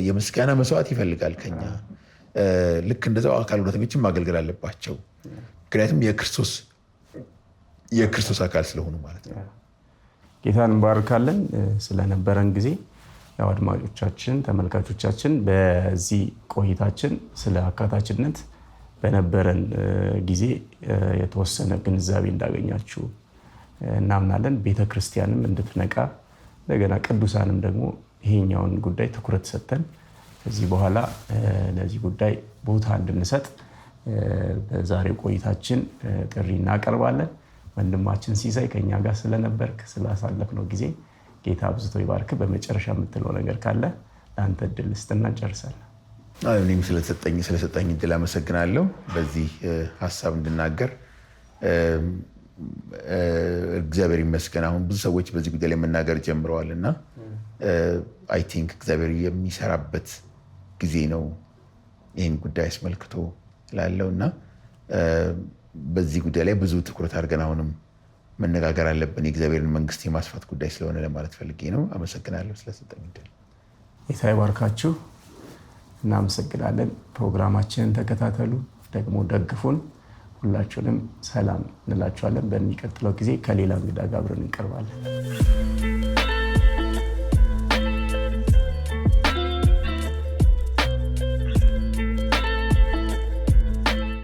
የምስጋና መስዋዕት ይፈልጋል ከኛ። ልክ እንደዛው አካል ጉዳተኞችን ማገልገል አለባቸው፣ ምክንያቱም የክርስቶስ አካል ስለሆኑ ማለት ነው። ጌታን እንባርካለን ስለነበረን ጊዜ። ያው አድማጮቻችን፣ ተመልካቾቻችን በዚህ ቆይታችን ስለ አካታችነት በነበረን ጊዜ የተወሰነ ግንዛቤ እንዳገኛችሁ እናምናለን። ቤተክርስቲያንም እንድትነቃ እንደገና ቅዱሳንም ደግሞ ይሄኛውን ጉዳይ ትኩረት ሰጥተን ከዚህ በኋላ ለዚህ ጉዳይ ቦታ እንድንሰጥ በዛሬው ቆይታችን ጥሪ እናቀርባለን። ወንድማችን ሲሳይ ከኛ ጋር ስለነበርክ ስላሳለፍነው ጊዜ ጌታ አብዝቶ ይባርክ። በመጨረሻ የምትለው ነገር ካለ ለአንተ እድል ስጥና እንጨርሳለን። እኔም ስለሰጠኝ እድል አመሰግናለሁ። በዚህ ሀሳብ እንድናገር እግዚአብሔር ይመስገን። አሁን ብዙ ሰዎች በዚህ ጉዳይ ላይ መናገር ጀምረዋል እና አይ ቲንክ እግዚአብሔር የሚሰራበት ጊዜ ነው ይህን ጉዳይ አስመልክቶ ላለው እና በዚህ ጉዳይ ላይ ብዙ ትኩረት አድርገን አሁንም መነጋገር አለብን። የእግዚአብሔርን መንግስት የማስፋት ጉዳይ ስለሆነ ለማለት ፈልጌ ነው። አመሰግናለሁ ስለሰጠኝ እድል። ጌታ ይባርካችሁ። እናመሰግናለን። ፕሮግራማችንን ተከታተሉ፣ ደግሞ ደግፉን። ሁላችሁንም ሰላም እንላችኋለን። በሚቀጥለው ጊዜ ከሌላ እንግዳ ጋር አብረን እንቀርባለን።